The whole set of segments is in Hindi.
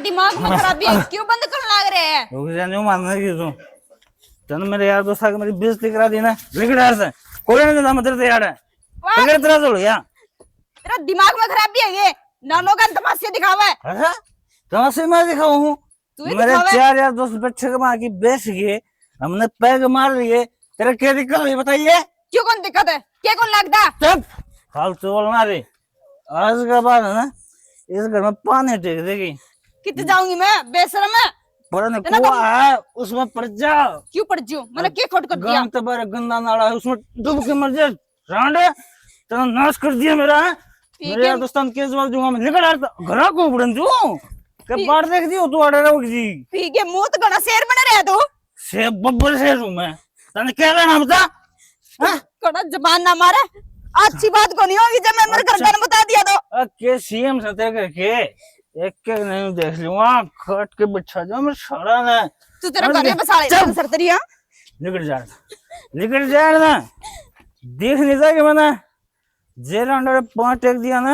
दिमाग में खराबी है, क्यों बंद करने लग रहे हैं? रुक जा, नहीं मानना कि तू तन मेरे यार दोस्त आके मेरी बेइज्जती करा दी ना, लिखड़ यार से कोई नहीं देता मतलब यार है पकड़ तेरा तो या तेरा दिमाग में खराबी है ये, ना लोग तमाशे दिखावा है। अच्छा तमाशे मैं दिखाऊं हूँ? तू ही मेरे दिखावा है। 4 यार दोस्त बच्चे के माँ की बेच गए, हमने पैग मार लिए, तेरा क्या दिक्कत है बताइए? क्यों कौन दिक्कत है, क्या कौन लगता? चुप फालतू बोलना रे। आज के बाद है ना इस घर में पानी टेक देगी, कितने जाऊंगी मैं बेशरम है। पुराने तेरा कुआं है उसमें पड़ जाओ। क्यों पड़ जाऊं, मैंने क्या खोट कर दिया? गांव तो बारे गंदा नाला है उसमें डूब के मर जा रांडे, तेरा नाश कर दिया मेरा है। मेरे यार दोस्तों के जवाब दूंगा मैं, निकल यार घर को उड़न तू के बाहर देख दियो तू अड़े रहोगी जी। ठीक है, मुंह तो गणा शेर बना रहा तू। से बब्बर से हूं मैं, तने क्या लेना बता? हां कड़ा जबान ना मारे, अच्छी बात को नहीं होगी जब मैं मेरे घर का बता दिया तो। के सीएम सते करके एक एक नहीं देख लूंगा, खट के बिछा जाओ मैं साड़ा ना। तू तेरा घर में बसा ले सरतरी। हां निकल जा ना, देख नहीं था कि मैंने जेल अंडर 5 टेक दिया ना,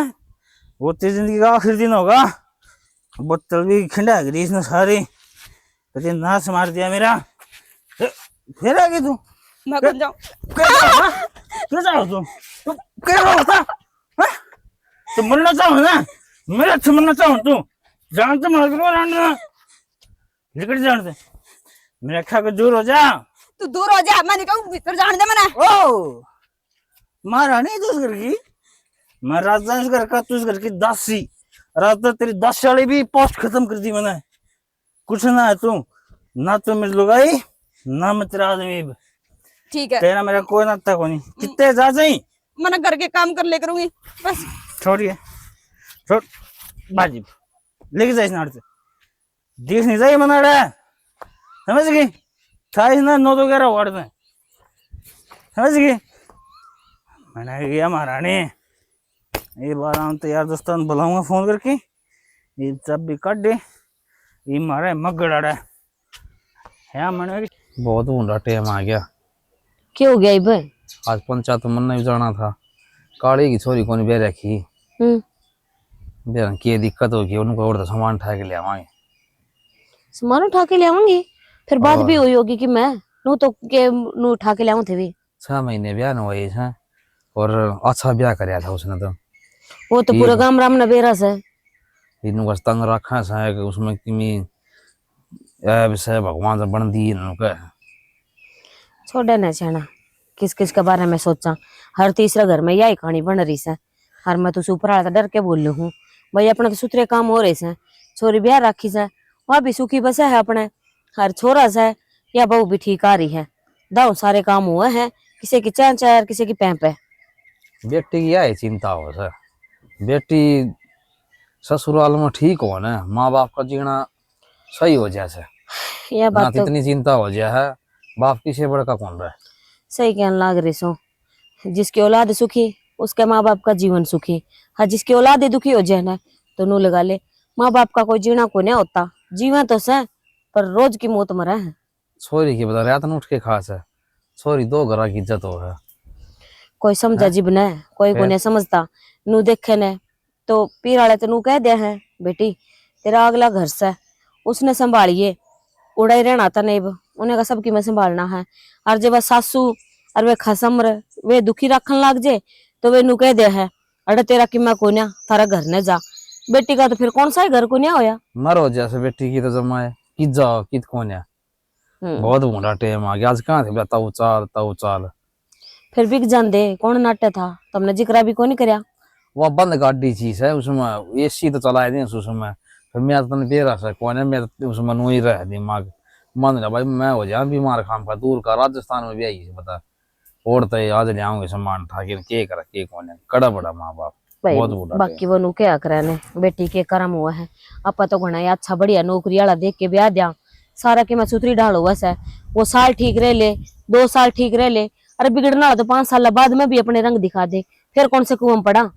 वो तेरी जिंदगी का आखिरी दिन होगा। बोतल भी खिंडा गई इसने सारी, तो नाश मार दिया मेरा। फिर आ गई तू, मैं कौन जाऊं? क्यों जाओ तू क्या होता? तू मरना चाहो ना, मेरा अच्छा मरना चाहो तू, जान तो मार करो रांडा, निकल जान दे मेरे अखा को दूर हो जा। तू दूर हो जा, मैं नहीं कहूं भीतर जाने दे मैंने। ओ महारानी तू इस घर की, मैं राजा इस घर का, तू इस घर की दासी। राजा तेरी दास वाली भी पोस्ट खत्म कर दी मैंने, कुछ ना है तू, ना तू मेरी लुगाई ना मैं तेरा आदमी। ठीक है, तेरा मेरा कोई नाता को नहीं, कितने जा जाई मैंने घर के काम कर ले करूंगी बस। छोड़िए छोड़ बाजी लेके जाइस नाड़ से, देख नहीं जाइए मना रहा है, समझ गई? था ना 9 तो 11 वार्ड में, समझ गई? मैंने गया महारानी, ये बार हम तो यार दोस्तों बुलाऊंगा फोन करके, ये जब भी कट दे ये मारा मगड़ा है। मैंने बहुत ऊंडा टाइम आ गया। क्या हो गया इब? आज पंचायत मन नहीं जाना था, काली की छोरी को नहीं बे रखी, बेरन की दिक्कत होगी, उनको और तो सामान उठा के ले आवांगे। सामान उठा के ले आऊंगी, फिर बात भी हुई होगी कि मैं नू तो के नू उठा के ले आऊं थे भी। 6 महीने ब्याह न हुए है, और अच्छा ब्याह कराया था उसने तो। वो तो पूरा गांव राम नबेरा से इनु बस तंग रखा है कि उसमें किमी ऐब से भगवान से बन दी इनको। छोड़े ना छेना, किस किस के बारे में सोचा, हर तीसरा घर में यही कहानी बन रही से। हर मैं तो ऊपर आया डर के बोल हूँ भाई, अपने तो सुथरे काम हो रहे से, छोरी ब्याह राखी से, वह भी सुखी बसा है अपने, हर छोरा से या बहू भी ठीक आ रही है, दाऊ सारे काम हुए हैं, किसी की चैन चैर किसी की पैं पे। बेटी की यही चिंता हो सर, बेटी ससुराल में ठीक हो ना, माँ बाप का जीना सही हो जाए, यह बात तो इतनी चिंता हो जाए है, बाप की से बड़का कौन रहा है। सही कहने लाग रही सो, जिसकी औलाद सुखी उसके माँ बाप का जीवन सुखी। हाँ, जिसकी औलाद दुखी हो जाए ना तो नू लगा ले, माँ बाप का कोई जीना को नहीं होता, जीवन तो से पर रोज की मौत मरा है। छोरी की बता रात न उठ के खास है, छोरी 2 घर की इज्जत हो है। कोई समझा जीब न, कोई को नहीं समझता। नू देखे न तो पीर वाले तो नू कह दे है बेटी तेरा अगला घर से उसने संभालिए, उड़ा ही रहना था नहीं, उन्हें का सबकी मैं संभालना है। और जब सासू और वे खसम वे दुखी रखन लग जाए तो वे नू कह दे है अरे तेरा किमा को न्या थारा घर ने जा। बेटी का तो फिर कौन सा घर को न्या होया, मरो जैसे बेटी की तो जमाए कि जाओ कि कौन है। बहुत बूढ़ा टाइम आ गया, आज कहाँ थे ताऊ चाल फिर बिक जाते कौन नाट्य था, तुमने जिक्र भी कौन करया। वो बंद गाड़ी चीज है, उसमें एसी तो चलाए दी उसमें, फिर मैं तो बेरा से कौन है, मैं उसमें नू ही रह दिमाग मन रहा भाई मैं हो जाए बीमार खाम का दूर का, राजस्थान में भी आई से बता, और तो आज ले आऊंगे सामान था कि के करा के कौन है, कड़ा बड़ा माँ बाप बहुत बूढ़ा। बाकी वो नु क्या करे ने, बेटी के कर्म हुआ है, आपा तो घना अच्छा बढ़िया नौकरी वाला देख के ब्याह दिया, सारा के मैं सुथरी ढाल हुआ से, वो साल ठीक रह ले 2 साल ठीक रह ले, अरे बिगड़ना तो 5 साल बाद में भी अपने रंग दिखा दे, फिर कौन से कुआं पड़ा।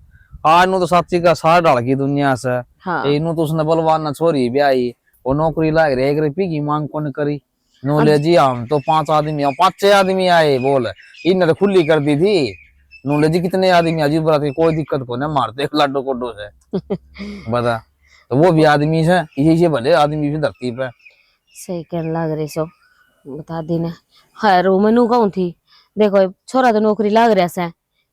आज नु तो साथी का सार डाल की दुनिया से। हाँ। इनु तो उसने बलवान ना छोरी ब्याही, वो नौकरी लाग रही 1 रुपये की मांग कौन करी, नो ले जी हम तो 5 आदमी 5-6 आदमी आए बोल, इन्हें तो खुली कर दी थी, नो ले जी कितने आदमी अजीब बात, कोई दिक्कत को ना मारते लाडो कोडो से बता। तो वो भी आदमी है, ये भले आदमी भी धरती पे। सही कहने लग रही सो, बता दी ने। हाँ रो मैनू कहूं थी, देखो छोरा तो नौकरी लाग रहा से,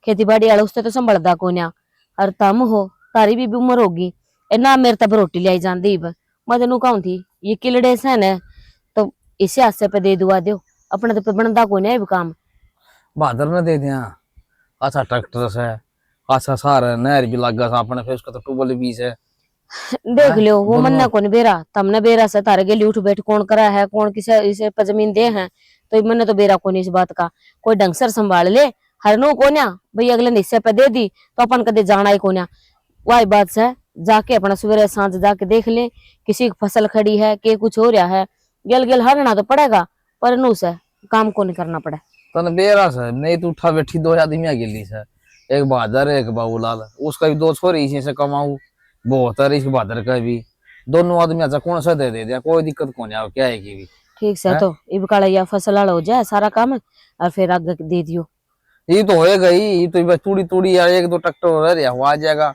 खेती बाड़ी वाला उससे तो संभलदा को ना, और तम हो तारी भी उम्र होगी, ए ना मेरे तब रोटी लाई जाती। मैं तेनू कहूं थी ये किलड़े से न तो इसे हाथे पे दे दुआ दो, अपने तो पे बनता को ना काम। बहादुर ने दे दिया, अच्छा ट्रैक्टर से, अच्छा सारा नहर भी लगा सा अपने, फिर उसका तो ट्यूबवेल भी है। देख लियो वो मन्ना कौन बेरा, तमने बेरा से तारे गेली उठ बैठ कौन करा है, कौन किसे इसे पर जमीन दे है, तो मैंने तो बेरा कौन इस बात का, कोई ढंग से संभाल ले। हर नो कोन्या भाई अगले हिस्से पे दे दी तो अपन कदे जाना ही कोन्या। वही बात से जाके अपना सवेरे सांझ जाके देख ले, किसी की फसल खड़ी है के कुछ हो रहा है, गेल गेल हरना तो पड़ेगा, पर नू से काम को नहीं करना पड़े। तन बेरा से नहीं तो उठा बैठी दो आदमी गेली से, एक बहादुर एक बाबूलाल, उसका भी दो छोरी इसी से कमाऊ बहुत है, इस बहादुर का भी दोनों आदमी अच्छा कौन सा दे दिया, कोई दिक्कत कौन है, क्या है की भी ठीक से तो इब काला या फसल वाला हो जाए सारा काम और फिर आगे दे दियो। ये तो होएगा ही, ये तो बस तूड़ी तूड़ी या एक दो ट्रैक्टर रह रहा हुआ आ जाएगा।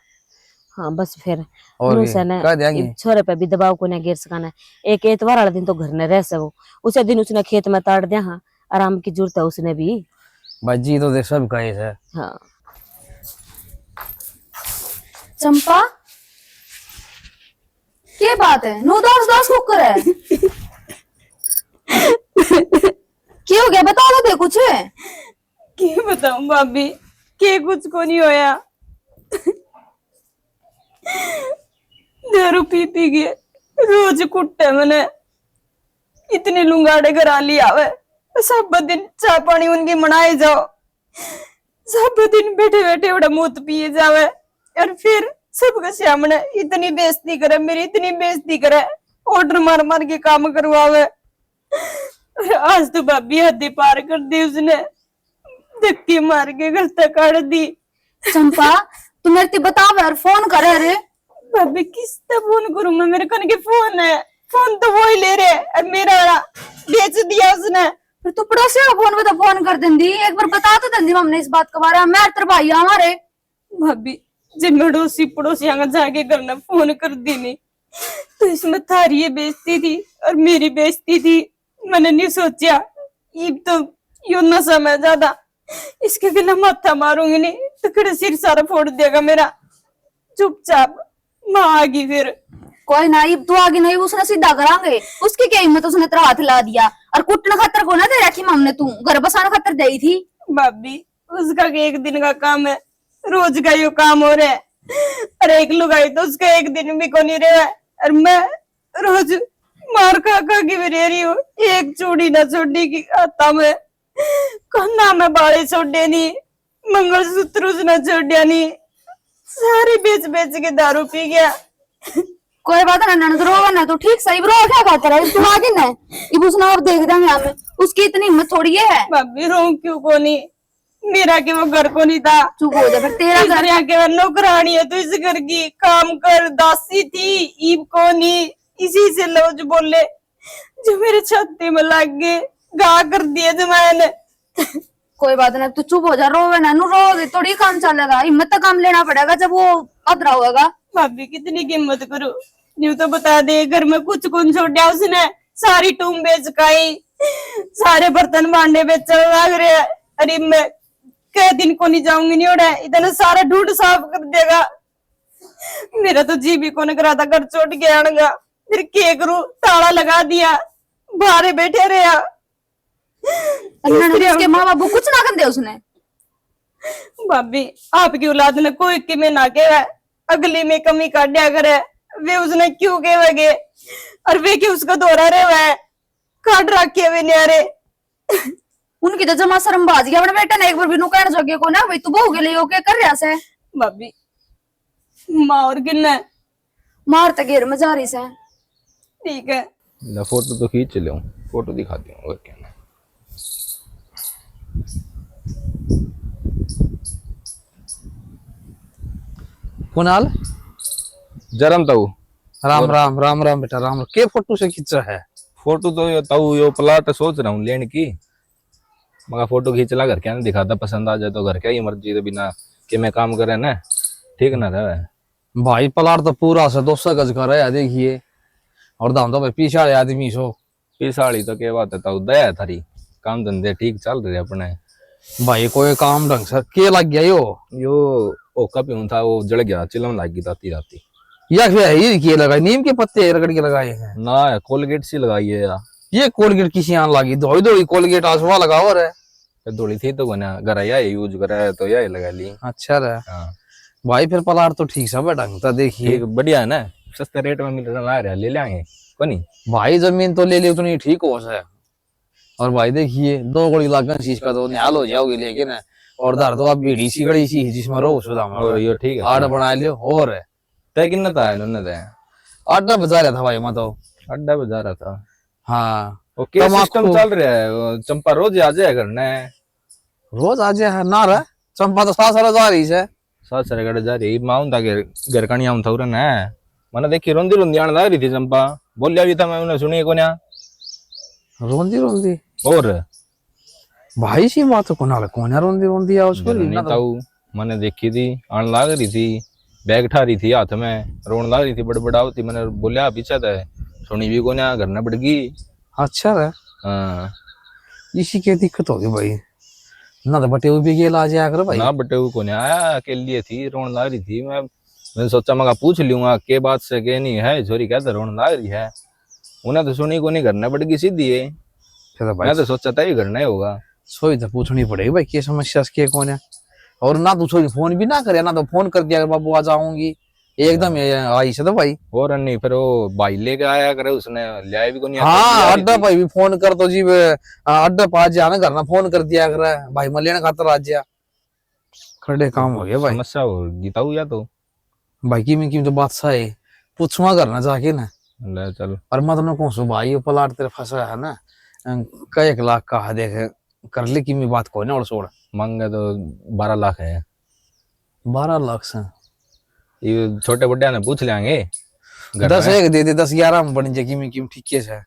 हाँ बस फिर और नू से न कह देंगे इब छोरे पे भी दबाव को ना गिर सकाना। एक एतवार वाला दिन तो घर न रह सको, उसे दिन उसने खेत में ताड़ दिया। हाँ आराम की जरूरत है उसने भी। भाई जी तो देख सब कहे है। हाँ चंपा क्या बात है, नो दस दस कुकर है क्या हो गया बताओ तो दे कुछ। क्या बताऊं भाभी, के कुछ को नहीं होया। दारू पी पी के रोज कुट्टे मैंने, इतने लुंगाड़े करा लिया वे, सब दिन चाय पानी उनकी मनाए जाओ, सब दिन बैठे बैठे उड़ा मूत पिए जावे, और फिर सबके सामने इतनी बेइज्जती करे, मेरी इतनी बेइज्जती करे, ऑर्डर मार मार के काम करवावे। और आज तो भाभी हद पार कर दी उसने, धक्के मार के घर तक काट दी। चंपा तू मेरे से बताओ यार, फोन करे रे। भाभी किस तरह फोन करूं मैं, मेरे कन के फोन है, फोन तो वो ही ले रहे, और मेरा वाला बेच दिया उसने। फिर तू पड़ोसी का फोन पे तो फोन कर देंदी, एक बार बता तो देंदी हमने इस बात के बारे में, मैं तेरे भाई हमारे। भाभी जब मैं पड़ोसी आगे जाके करना फोन कर दी नहीं, तो इसमें थारी ये बेइज्जती थी और मेरी बेइज्जती थी। मैंने नहीं सोचा ये तो यो नशा में ज्यादा, इसके गला माथा मारूंगी नहीं तो खड़े सिर सारा फोड़ देगा मेरा। चुपचाप माँ आ गई फिर। कोई ना, अब तू आगे नहीं उसने सीधा करांगे, उसकी क्या हिम्मत, उसने तेरा हाथ ला दिया। और कुटने खातर को ना दे रखी हमने, तू घर बसाने खातर दे थी। भाभी उसका एक दिन का काम है, रोज का यो काम हो रहा है, और एक लुगाई तो उसका एक दिन भी को नहीं रहा है, और मैं रोज मार खा खा के भी रह रही हूँ। एक चूड़ी ना छोड़ी की आता में, कन्ना में बाले छोड़े नहीं, मंगलसूत्र उसने छोड़िया नहीं, सारी बेच बेच के दारू पी गया। कोई बात ना ननद, रोवा ना तो ठीक सही, रो क्या खातर है तू आगे ना, अब उसने अब देख देंगे हमें, उसकी इतनी हिम्मत थोड़ी है। भाभी रो क्यों को नहीं, मेरा के वो घर को नहीं था। चुप हो जा फिर, तेरा घर घर के वो नौकरानी है तो इस घर की काम कर दासी थी, ईब को नहीं, इसी से लोग बोले जो मेरे छाती में लग गए, गा कर दिए जमाने। कोई बात ना, तू चुप हो जा, रोवे ना, नु रोगे थोड़ी काम चलेगा, हिम्मत का काम लेना पड़ेगा जब वो अधरा होगा। भाभी कितनी कीमत करूं, यूं तो बता दे, घर में कुछ कौन छोड़ दिया उसने, सारी टूम बेच खाई, सारे बर्तन भांडे बेचने लग रहे हैं। अरे मैं कई दिन को नहीं जाऊंगी, नहीं उड़ा इतना सारा ढूंढ साफ कर देगा। मेरा तो जी भी कौन करा था, घर छोड़ के आनेगा, फिर के करूं, ताला लगा दिया, बाहर बैठे रहे। उसके माँ बाबू कुछ ना कर दे उसने। भाभी आपकी औलाद ने कोई की में ना कहे, अगली में कमी काटिया करे, वे उसने क्यों कहेगे, और वे क्यों उसका दोहरा रहे हुए काट रखे हुए न्यारे। उनकी तो जमा शर्म बाज गया अपने बेटा ने, एक बार भी नु कहना चाहिए को ना भाई तू बहू के लिए ओके कर रहा से। भाभी माँ और गिन्ना मार तो घेर में जा रही से। ठीक है ना, फोटो तो खींच ले, फोटो दिखाती हूँ और क्या। कुणाल जरम ताऊ राम राम राम राम बेटा राम राम, के फोटो से खींचा है? फोटो तो यो ताऊ यो प्लाट सोच रहा हूँ लेने की, मगर फोटो खींच ला घर क्या नहीं दिखाता, पसंद आ जाए तो घर क्या ही मर्जी, तो बिना कि मैं काम करे ना ठीक ना रहे। भाई प्लाट तो पूरा से 200 गज का है देखिए, और दाम तो भाई पीछे वाले आदमी सो। पिसाड़ी तो क्या बात है, तो दया थारी, काम धंधे ठीक चल रहे अपने। भाई कोई काम ढंग से के लग गया यो ओका पीऊं था, वो जड़ गया, चिलम लग गई राती राती। या फिर ये किए लगाए, नीम के पत्ते रगड़ के लगाए हैं। ना कोलगेट सी लगाई है यार। ये कोलगेट किसी आन लगी, धोई धोई कोलगेट आसवा लगा और है। धोली थी तो बना घर आया यूज करा है तो यही लगा ली। अच्छा रे हाँ भाई, फिर प्लाट तो ठीक से ढंग से देखिए। ठीक बढ़िया है ना, सस्ते रेट में मिल रहा है, ले लेंगे कोनी। भाई जमीन तो ले ली उतनी ठीक हो है। और भाई देखिए 2 गोली लागन चीज का तो निहाल हो जाओगे, लेकिन और दर तो आप बीड़ी सी गड़ी सी जिसमें रो सुदाम और ये ठीक है। आठ बना लियो और है। तय कितना था इन्होंने तय? आटा बजा रहा था भाई मैं तो। अड्डा बजा रहा था। हाँ ओके तम्बाकू। सिस्टम चल रहा है, वो चंपा रोज आ जाए करने। रोज आज है ना रे, चंपा तो 7 साल जा रही है। सात सारे गड़े जा रही माउं था घर कणी आऊं था उरन है। मैंने देखी रोंदी रोंदी आने लग रही थी चंपा, बोलिया भी था मैं उन्हें सुनी कोन्या। रोंदी रोंदी और भाई सी बात तो कौन है रोंदी रोंदी है उसको नहीं ताऊ, मैंने देखी थी आने लग रही थी, बैग उठा रही थी हाथ में, रोन लग रही थी बड़बड़ावती। मैंने बोलिया पीछे था, सुनी भी कोन्या, घर न बढ़ गई। अच्छा रे, हाँ इसी की दिक्कत होगी भाई ना, तो बटे भी गेल आ जाया करो भाई। ना बटे वो कोन्या आया, अकेली थी, रोन लग रही थी। मैंने सोचा मैं पूछ लूंगा के बात से के नहीं है, छोरी कहते रोन लग रही है। उन्हें तो सुनी को नहीं, घर न बढ़ गई सीधी है। फिर तो भाई मैं तो सोचा था ये घर नहीं होगा। सोई तो पूछनी पड़ेगी भाई क्या समस्या के कौन है। और ना तू सोई फोन भी ना करे, ना तो फोन कर दिया बाबू आ जाऊंगी एकदम आई से तो भाई। और नहीं फिर वो भाई लेके आया करे, उसने लिया भी को नहीं। हाँ अड्डा भाई भी फोन कर तो जी अड्डा पा जाना घर ना फोन कर दिया करे भाई, मैं लेने खातर आ जा खड़े काम हो गया भाई। समस्या होगी ताऊ या तो भाई की तो बात सही है, पूछवा करना जाके ना। ले चल। और मैं तुम्हें कौन सो भाई, ये प्लाट तेरे फंसा है ना, कई 1 लाख का है, देख कर ले की मी बात कोई ना और छोड़। मांगे तो 12 लाख है। 12 लाख से ये छोटे बड़े ने पूछ लेंगे। 10 एक दे दे, 10 11 में बन जाएगी मी ठीक है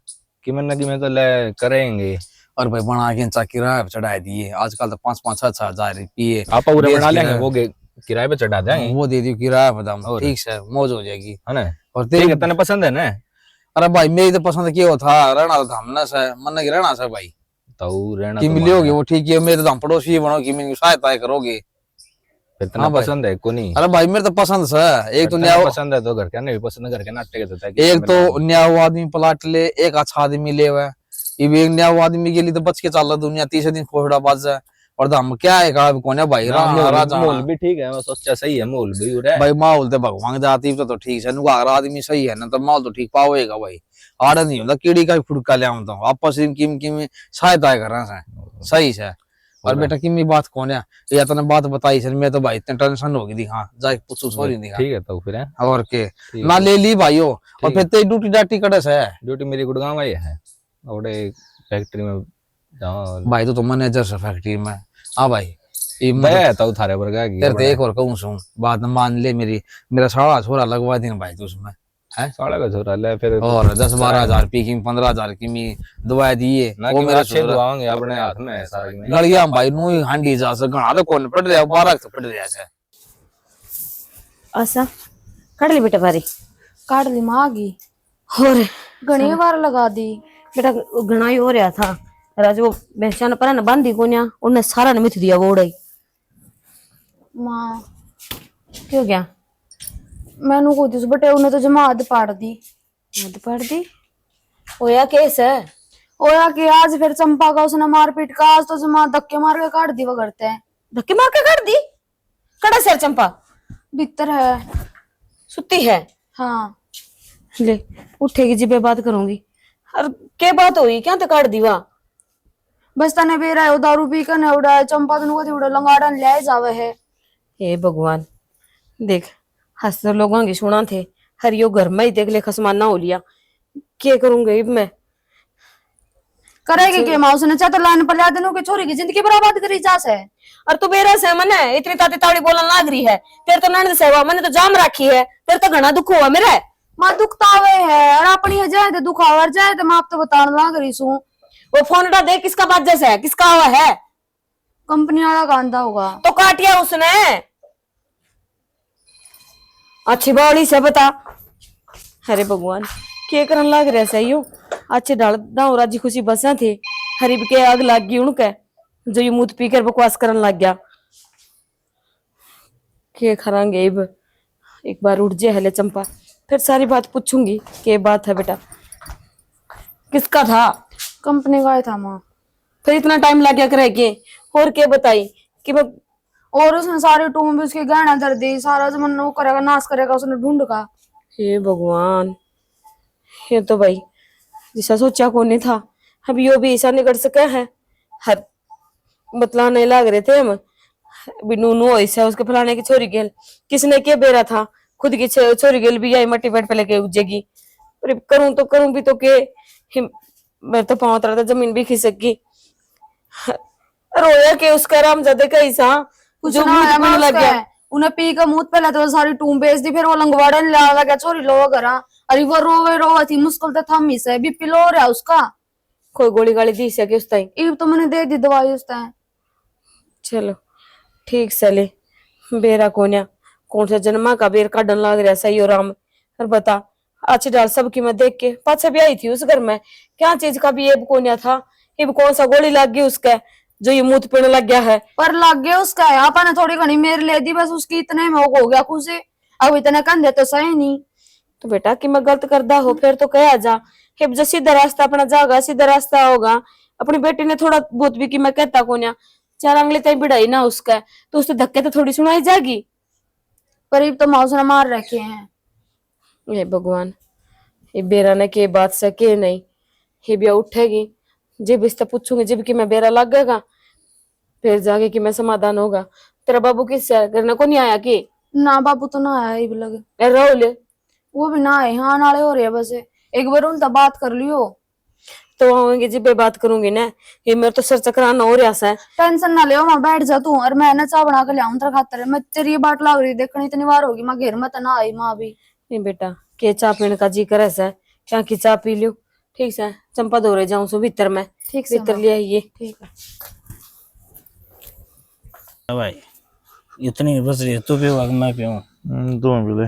कि मैं तो ले करेंगे। और भाई बना के इंचा किराया पे चढ़ा दिए, आजकल तो 5-5 6-6 हजार रुपये आप पूरे बेच बना लेंगे, किराया। वो किराए पे चढ़ा देंगे, वो दे दियो किराया पे दाम, और? ठीक है मौज हो जाएगी। है ना। और ठीक तेरे है, तने पसंद है ना? अरे भाई मेरी तो पसंद क्या था, रहना तो हमने से मन की रहना से भाई ताऊ रहना कि तो मिलोगे मांगे। वो ठीक है, मेरे तो हम पड़ोसी बनो कि मेरी सहायता करोगे। फिर तने हाँ भाई। पसंद है को नहीं? अरे भाई मेरे तो पसंद से, एक तो तने न्याय, पसंद है तो घर के भी पसंद, घर के नाट्य के तो एक तो न्याय आदमी प्लाट ले, एक अच्छा आदमी ले हुआ, ये भी एक न्याय आदमी के लिए तो बच के चल रहा दुनिया, 30 दिन खोड़ा बाज है। और हम क्या है कहा कौन है भाई, राजा मोल भी ठीक है, मैं सोचा सही है, मोल भी हो रहा है। भाई माहौल तो भगवान जाती तो ठीक है, नुगार आदमी सही है ना तो माहौल तो ठीक पावेगा भाई। आड़ा नहीं होता कीड़ी का फुड़का ले आता हूँ, आपस में किम सहायता कर सही है। और बेटा की बात कौन है, या तने बात बताई सर, मैं तो भाई इतने टेंशन हो गई थी। हाँ जाके पूछू सॉरी नहीं ठीक है तो फिर है। और के ठीक ना है। ले ली भाई हो। और ठीक फिर ते ड्यूटी डाटी कड़े से है ड्यूटी मेरी गुड़गांव आई है, और फैक्ट्री में जहाँ भाई, तो मैनेजर से फैक्ट्री में। हाँ भाई दया था थारे पर का तेरे तो एक और कहूँ सुन बात मान ले मेरी, मेरा सारा छोरा लगवा दिन भाई, तो उसमें है साड़ा का छोरा ले फिर। और 10-12 हजार पीकिंग 15 हजार की मी दवा दिए, ना वो कि मेरा अच्छे छोरा दुआओंगे अपने हाथ में है सारा में। गड़िया भाई नू ही हांडी जा से गणा तो कौन पड़ रहा, 12 तो पड़ रहा है। ऐसा काट ली बेटा बारी काट दी माँ की, और घनी बार लगा दी। बेटा घना ही हो रहा था, राज वो बेचान पर ना बांधी कोन्या, उन्हें सारा ने मिथ दिया वो उड़ाई। माँ क्यों गया मैनू कोई दिस बटे उन्हें तो जमात पाड़ दी। मत पड़ दी होया केस है। ओया कि आज फिर चंपा का उसने मारपीट का, आज तो जमात धक्के मार के काट दी वो करते हैं। धक्के मार के काट दी, कड़ा सर चंपा भीतर है। सुती है। हाँ ले उठेगी जी बे बात करूंगी। और क्या बात हुई, क्या तो काट दी वहां। बस तने बेरा है दारू पी कर ने उड़ा चंपा तनु को उड़ा लंगाड़ा ले जावे है। हे भगवान देख, हंस तो लोगों की सुना थे, हरियो घर में ही देख ले खसमाना हो लिया, क्या करूंगी मैं। करेगी के माँ उसने चाह तो लाइन पर ला देनो कि छोरी की जिंदगी बर्बाद करी जा से। और तू बेरा से मन है इतनी ताती ताड़ी बोलने लाग रही है, तेरे तो नंद सेवा मैंने तो जाम रखी है, तेरे तो घना दुख हुआ मेरा। माँ दुखतावे है और अपनी जाए तो दुखावर जाए तो मैं आप तो बताने लाग रही हूँ। वो फोन उठा देख किसका बात जैसा है, किसका हुआ है। कंपनी वाला कांदा होगा। तो काटिया उसने। अच्छी बावली से बता। अरे भगवान के करन लाग रहा सही हो। अच्छे डाल दाऊ राजी खुशी बसा थे, हरीब के आग लाग गई उनके, जो ये मुंह पी कर बकवास करन लग गया। के खरांगे अब एक बार उठ जाए हले चंपा, फिर सारी बात पूछूंगी। के बात है बेटा, किसका था? कंपनी का ही था माँ। फिर इतना टाइम लग गया करेगे? और क्या बताई कि मैं और उसने सारे टूम भी उसके गहना धर दी, सारा जमान वो करेगा, नाश करेगा उसने ढूंढ का। हे भगवान, ये तो भाई जिसा सोचा को नहीं था। अब यो भी ऐसा निकल सके है। हर बतला नहीं लाग रहे थे हम। बिनू नो ऐसा उसके फलाने की छोरी गेल, किसने क्या बेरा था? खुद की छोरी गेल भी आई मट्टी पेट पे लेके उजेगी। पर करूं तो करूं भी तो के मेरे तो पांव तरह जमीन भी खिसक गई। रोया के उसका रामजादे का ऐसा कुछ जो ना मुंह आया में लग उसका गया। है। उन्हें पी का मुंह पहले तो सारी टूम बेच दी, फिर वो लंगवाड़ा ने ला लगा छोरी लो करा। अरे वो रोवे रोवा थी, मुश्किल तो थम ही से, बीपी लो रहा उसका। कोई गोली गाली दी सके उस टाइम? इब तो मैंने दे दी दवाई उस टाइम। चलो ठीक सले। बेरा कोन्या कौन सा जन्मा का बेर काटन लाग रहा सही और राम। और बता अच्छी डाल सबकी मैं देख के पाछा भी आई थी उस घर में, क्या चीज का भी एब कोन्या था? एब कौन सा गोली लग गई उसका जो ये मुंह पीने लग गया है? पर लग गया उसका है, आपा ने थोड़ी घनी मेरे ले दी, बस उसकी इतने में हो गया खुशी। अब इतने कंधे तो सही नहीं। तो बेटा कि मैं गलत करदा हो फिर तो कह जा। हेब जो सीधा रास्ता अपना जागा, सीधा रास्ता होगा। अपनी बेटी ने थोड़ा बहुत भी कि मैं कहता कोन्या, चार अंगली तय बिड़ाई ना उसका, तो उससे धक्के तो थोड़ी सुनाई जाएगी। पर इब तो माउस ने मार रखे हैं। हे भगवान, ये बेरा ने के बात से के नहीं। हे बिया उठेगी जब इससे पूछूंगी, जब कि मैं बेरा लग गएगा फिर जाके कि मैं समाधान होगा। तेरा बाबू किस करने को नहीं आया कि? ना बाबू तो ना आया इब लगे, ए राहुल वो भी ना आए। हाँ नाले हो रही है बस, एक बार उनसे बात कर लियो। तो आऊंगी जब बात करूंगी ना। ये मेरे तो सर चकराना हो रहा है। टेंशन ना ले, वहां बैठ जा तू, और मैं ना चाय बना के ले आऊं तेरे खातिर। मैं तेरी ये बात लाग रही देखनी इतनी बार होगी, मां घेर में तो ना आई मां भी। नहीं बेटा के चाय पीने का जी करे से क्या की चाय पी लियो। ठीक से चंपा दौरे जाऊं सो भीतर में, ठीक से भीतर ले आइए। ठीक है। भाई इतनी बस रही है, तू पीवा कि मैं पीऊं? दो मिले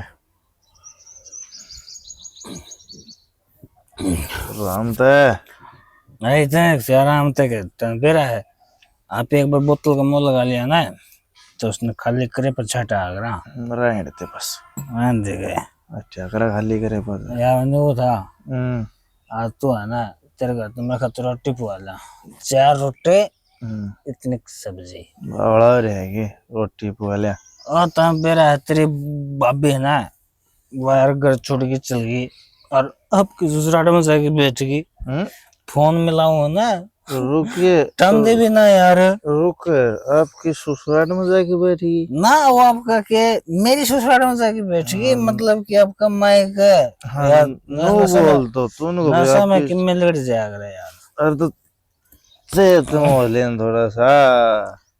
राम ते अरे इतने से आराम तक बेरा है। आप एक बार बोतल का मुंह लगा लिया ना, तो उसने खाली करे पर छाटा आगरा मरा हिड़ते बस मान दे गए। अच्छा करा खाली करे पर यार वो था आज तो है ना तेरे घर तो मैं खातर रोटी पुआ ला, 4 रोटी इतनी सब्जी बड़ा रहेगी रोटी पुआ लिया। और तब बेरा है तेरी भाभी है ना, वो यार घर छोड़ के चल गई और अब की ससुराल में जाके बैठ गई। फोन मिलाऊं ना, रुकिए टम दे भी ना यार। रुक आपकी ससुराल में जाके बैठी ना वो आपका के मेरी ससुराल में जाके बैठ गई, मतलब कि आपका माइक हाँ, नो बोल तो तूने को नशा में कि मैं लड़ जाएगा यार। अरे तो सेहत में हो लेन थोड़ा सा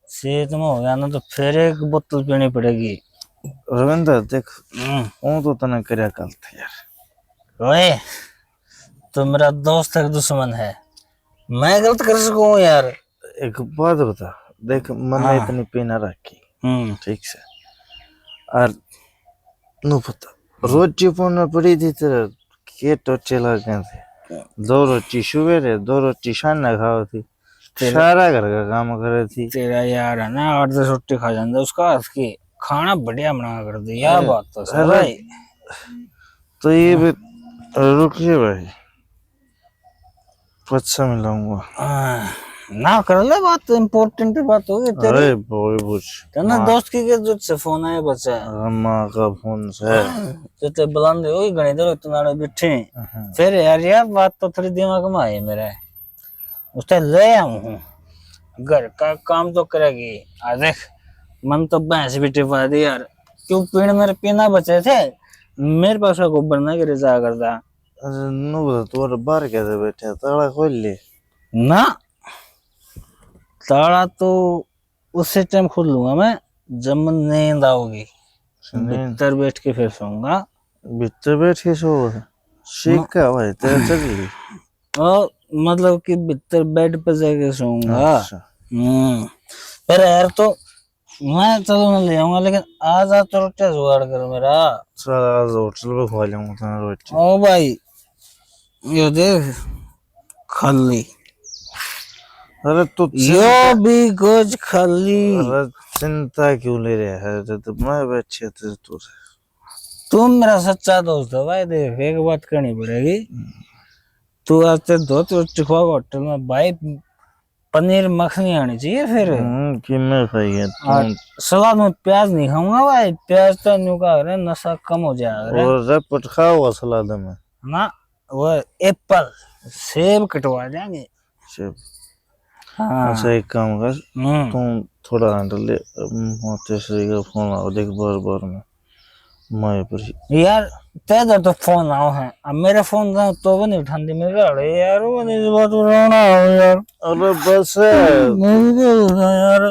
सेहत में हो गया ना तो फिर एक बोतल पीनी पड़ेगी। रविंदर देख वो तो तने करया कल था यार। ओए तो मेरा दोस्त है दुश्मन है, मैं गलत कर सकूं यार? एक बात बता देख मन में इतनी पीना रखी ठीक से और नु पता रोटी पुन पड़ी थी तेरा के टोचे लगे थे। 2 रोटी सुबह 2 रोटी शाम खाओ थी, सारा घर का काम करे थी। तेरा यार है ना 8-10 रोटी खा जाता उसका हाथ की खाना बढ़िया बना कर दे यार। बात तो सही भाई। तो ये भी रुकिए भाई पच्चा मिलाऊंगा ना कर ले बात, इम्पोर्टेंट बात होगी तेरी। अरे बोल बुझ तो ना दोस्त की के तुझ से फोन आया बच्चा, अम्मा का फोन से तो ते बुलांदे होगी घणी देर तुम्हारे बैठे। फिर यार बात तो थोड़ी दिमाग में आई मेरे, उससे ले आऊं घर का काम तो करेगी। आ देख मन तो भैंस भी टिपा दी यार, क्यों पीण मेरे पीना बचे थे, मेरे पास गोबर ना गिर जा करता। अरे नु बता तू बाहर कैसे बैठे ताला खोल ले ना ताला तो उसी टाइम खोल लूंगा मैं जब मैं नींद आओगी, भीतर बैठ के फिर सोऊंगा। भीतर बैठ के सो सीख का भाई तेरा चल गई और मतलब कि भीतर बेड पर जाके सोऊंगा। अच्छा पर यार तो मैं चलो मैं ले आऊंगा, लेकिन आज आप तो रोटियां जुगाड़ करो मेरा। चल आज होटल पे खा लूंगा तुम्हें रोटी। ओ भाई ये देख खल्ली, अरे तू यो भी कुछ खल्ली। अरे चिंता क्यों ले रहा है, जब मैं बैठे थे तू तुम मेरा सच्चा दोस्त हो भाई। देख एक बात करनी पड़ेगी, तू आज ते दो तो चिखवा होटल में भाई, पनीर मखनी आनी चाहिए फिर। कि मैं खाई है और सलाद में प्याज नहीं खाऊंगा भाई, प्याज तो न्यू का नशा कम हो जाएगा। और रपट खाओ सलाद में ना वो एप्पल सेब कटवा देंगे। सेब। हाँ अच्छा एक काम कर, तुम थोड़ा हैंडल ले, मोते श्री का फोन आओ देख बार बार में मैं पर यार तेरा तो फोन आओ है, अब मेरे फोन का तो वो नहीं उठाती मेरे। अरे यार वो नहीं बात रोना हो यार। अरे बस यार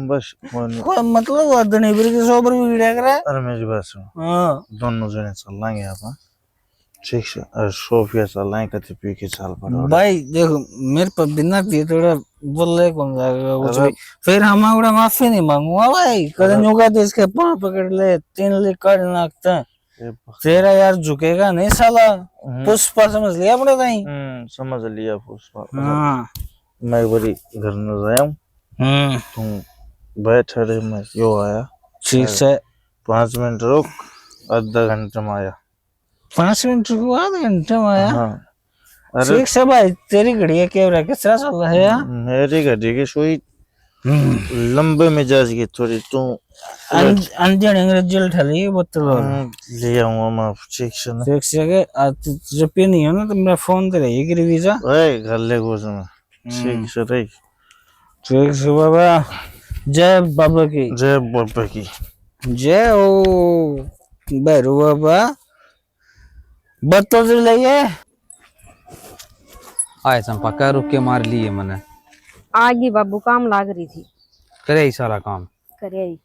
बस फोन। कोई मतलब बात नहीं, फिर किस ऊपर भी वीडियो कर रहा है। अरे मेरी बात सुन, हाँ दोनों जने चल लेंगे आप, ठीक है? अरे सोफिया चल रहे कति पी के चल पड़ो भाई देखो मेरे पर बिना दिए थोड़ा बोले कौन जाएगा कुछ अरे भी। फिर हम उड़ा माफी नहीं मांगूंगा भाई, कदम होगा तो इसके पाँव पकड़ ले, 3 लिख काट नाकते हैं। तेरा यार झुकेगा नहीं साला। पुष्पा समझ लिया अपने कहीं। समझ लिया पुष्पा। हाँ मैं बड़ी घर न जाया, तुम बैठ रहे, मैं यो आया ठीक से 5 मिनट रुक, आधा घंटे में आया। 5 मिनट के बाद घंटे में आया। हाँ अरे ठीक से भाई, तेरी घड़ी है कैमरा किस तरह चल रहा है यार? मेरी घड़ी की सुई लंबे मिजाज की थोड़ी, तू अंजन अंग्रेजी ठली बोतल ले आऊंगा मैं, ठीक से ना? ठीक से के जब पे नहीं हो ना तो मेरा फोन दे रही है वीजा। ओए घर ले कुछ में, ठीक से रही। ठीक से बाबा, जय बाबा की, जय बाबा की जय ओ भैरू बाबा। बत्तो से लइए आए चंपा क्या रुक के मार लिए मैंने। आगे बाबू काम लाग रही थी, करे ही सारा काम। करे ही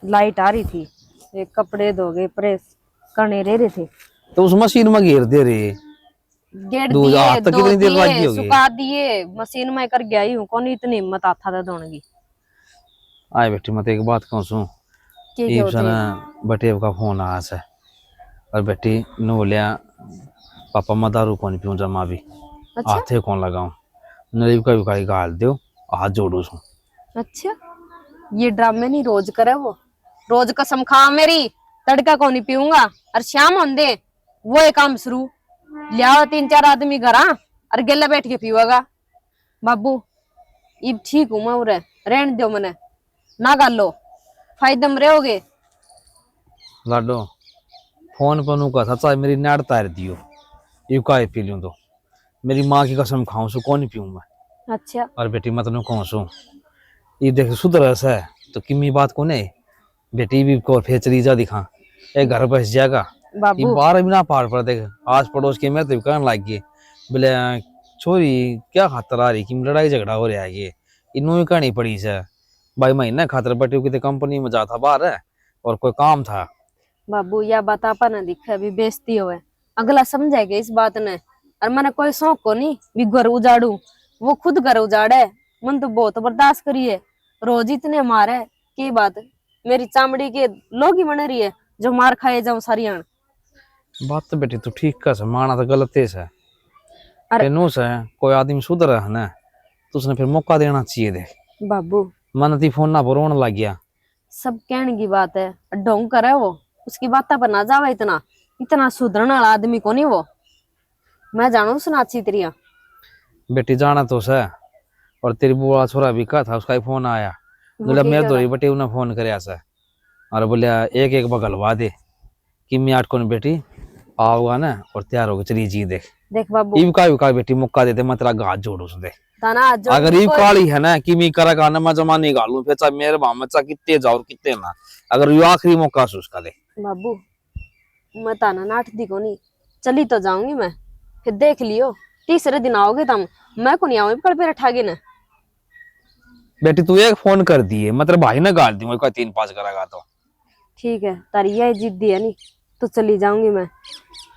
लाइट आ रही थी, ये कपड़े धोगे प्रेस करने रहे थे। तो उस मशीन में घेर दे रहे। गेट दूध दिए, आज तक दो कितनी देर दिए, लगी होगी? सुखा दिए, मशीन में कर गया हूँ, कौन इतनी हिम्मत आता था धोने की। आए बेटी मत एक बात कहूँ सू, ईब से ना बटेब का फोन आया से, और बेटी नो लिया पापा मैं दारू कौन पीऊँ जमा भी। अच्छा हाथे कौन लगाऊं, नरीब का भी गाल दो, हाथ जोड़ू सू। अच्छा, ये ड्रामे नहीं रोज करे वो, रोज कसम खा मेरी, तड़का को नहीं पीऊंगा और शाम होंदे वो एक काम शुरू लिया, 3-4 आदमी घर और गेला बैठ के पीवागा। बाबू इब ठीक हूँ मैं, उरे रहन दो मने ना गालो, फायदे में रहोगे। लाडो फोन पर नू का सच्चा मेरी नाड़ तार दियो, यू का पी लूं तो मेरी माँ की कसम खाऊं सू कौन पीऊं मैं। अच्छा और बेटी मत नू कहूं सू, ये देख सुधर है तो किमी बात को नहीं, बेटी भी को फेचरी जा दिखा एक घर बस जाएगा। ये बाबू बार भी ना पार पर देख, आस पड़ोस के मैं तो कहने लग गए बोले छोरी क्या खातर आ रही कि लड़ाई झगड़ा हो रहा है, ये इनू ही कहनी पड़ी से भाई महीना खातर बटे कितने कंपनी में जाता बाहर है और कोई काम था। बाबू या बात आपा ना दिखे, अभी बेइज्जती होवे, अगला समझेगा इस बात ने। और मैंने कोई शौक को नहीं भी घर उजाड़ू, वो खुद घर उजाड़े, मन तो बहुत बर्दाश्त करिए, रोज इतने मारे की बात मेरी चामड़ी के लोग ही बने रही है जो मार खाए जाऊं सारी आन। बात तो बेटी तू ठीक कर, माना तो गलत है से अरे नू से कोई आदमी सुधर है ना तो उसने फिर मौका देना चाहिए। देख बाबू मन ती फोन ना पर रोने लग गया, सब कहने की बात है, ढोंग करे वो, उसकी बात पर ना जावा, इतना इतना सुधरने वाला आदमी को नहीं वो, मैं जानू सुना अच्छी तरिया। बेटी जाना तो से, और तेरी बुआ छोरा भी का था, उसका ही फोन आया बोला मेरे दौरी बटे उन्हें फोन कराया से, और बोलिया एक एक बगलवा दे कि मैं 8 को बेटी आओगा ना और तैयार होकर चली जी। देख देख बाबू ईब का बेटी मुक्का देते मैं तेरा गाज जोड़ू से। देख ताना जो अगर ईब काली है ना कि मैं करा गाना मैं जमा नहीं गालू फिर चाहे मेरे बाम में चाहे कितने जाओ कितने ना, अगर ये आखिरी मौका से उसका। दे बाबू मैं ताना नाट दी को नहीं, चली तो जाऊंगी मैं, फिर देख लियो तीसरे दिन आओगे तुम, मैं को नहीं आऊंगी कल पे रठागे ना। बेटी तू एक फोन कर दिए मतलब भाई ना गाल दी, कोई 3-5 करागा तो ठीक है, तारी यह जिद्दी है नहीं तो चली जाऊंगी मैं,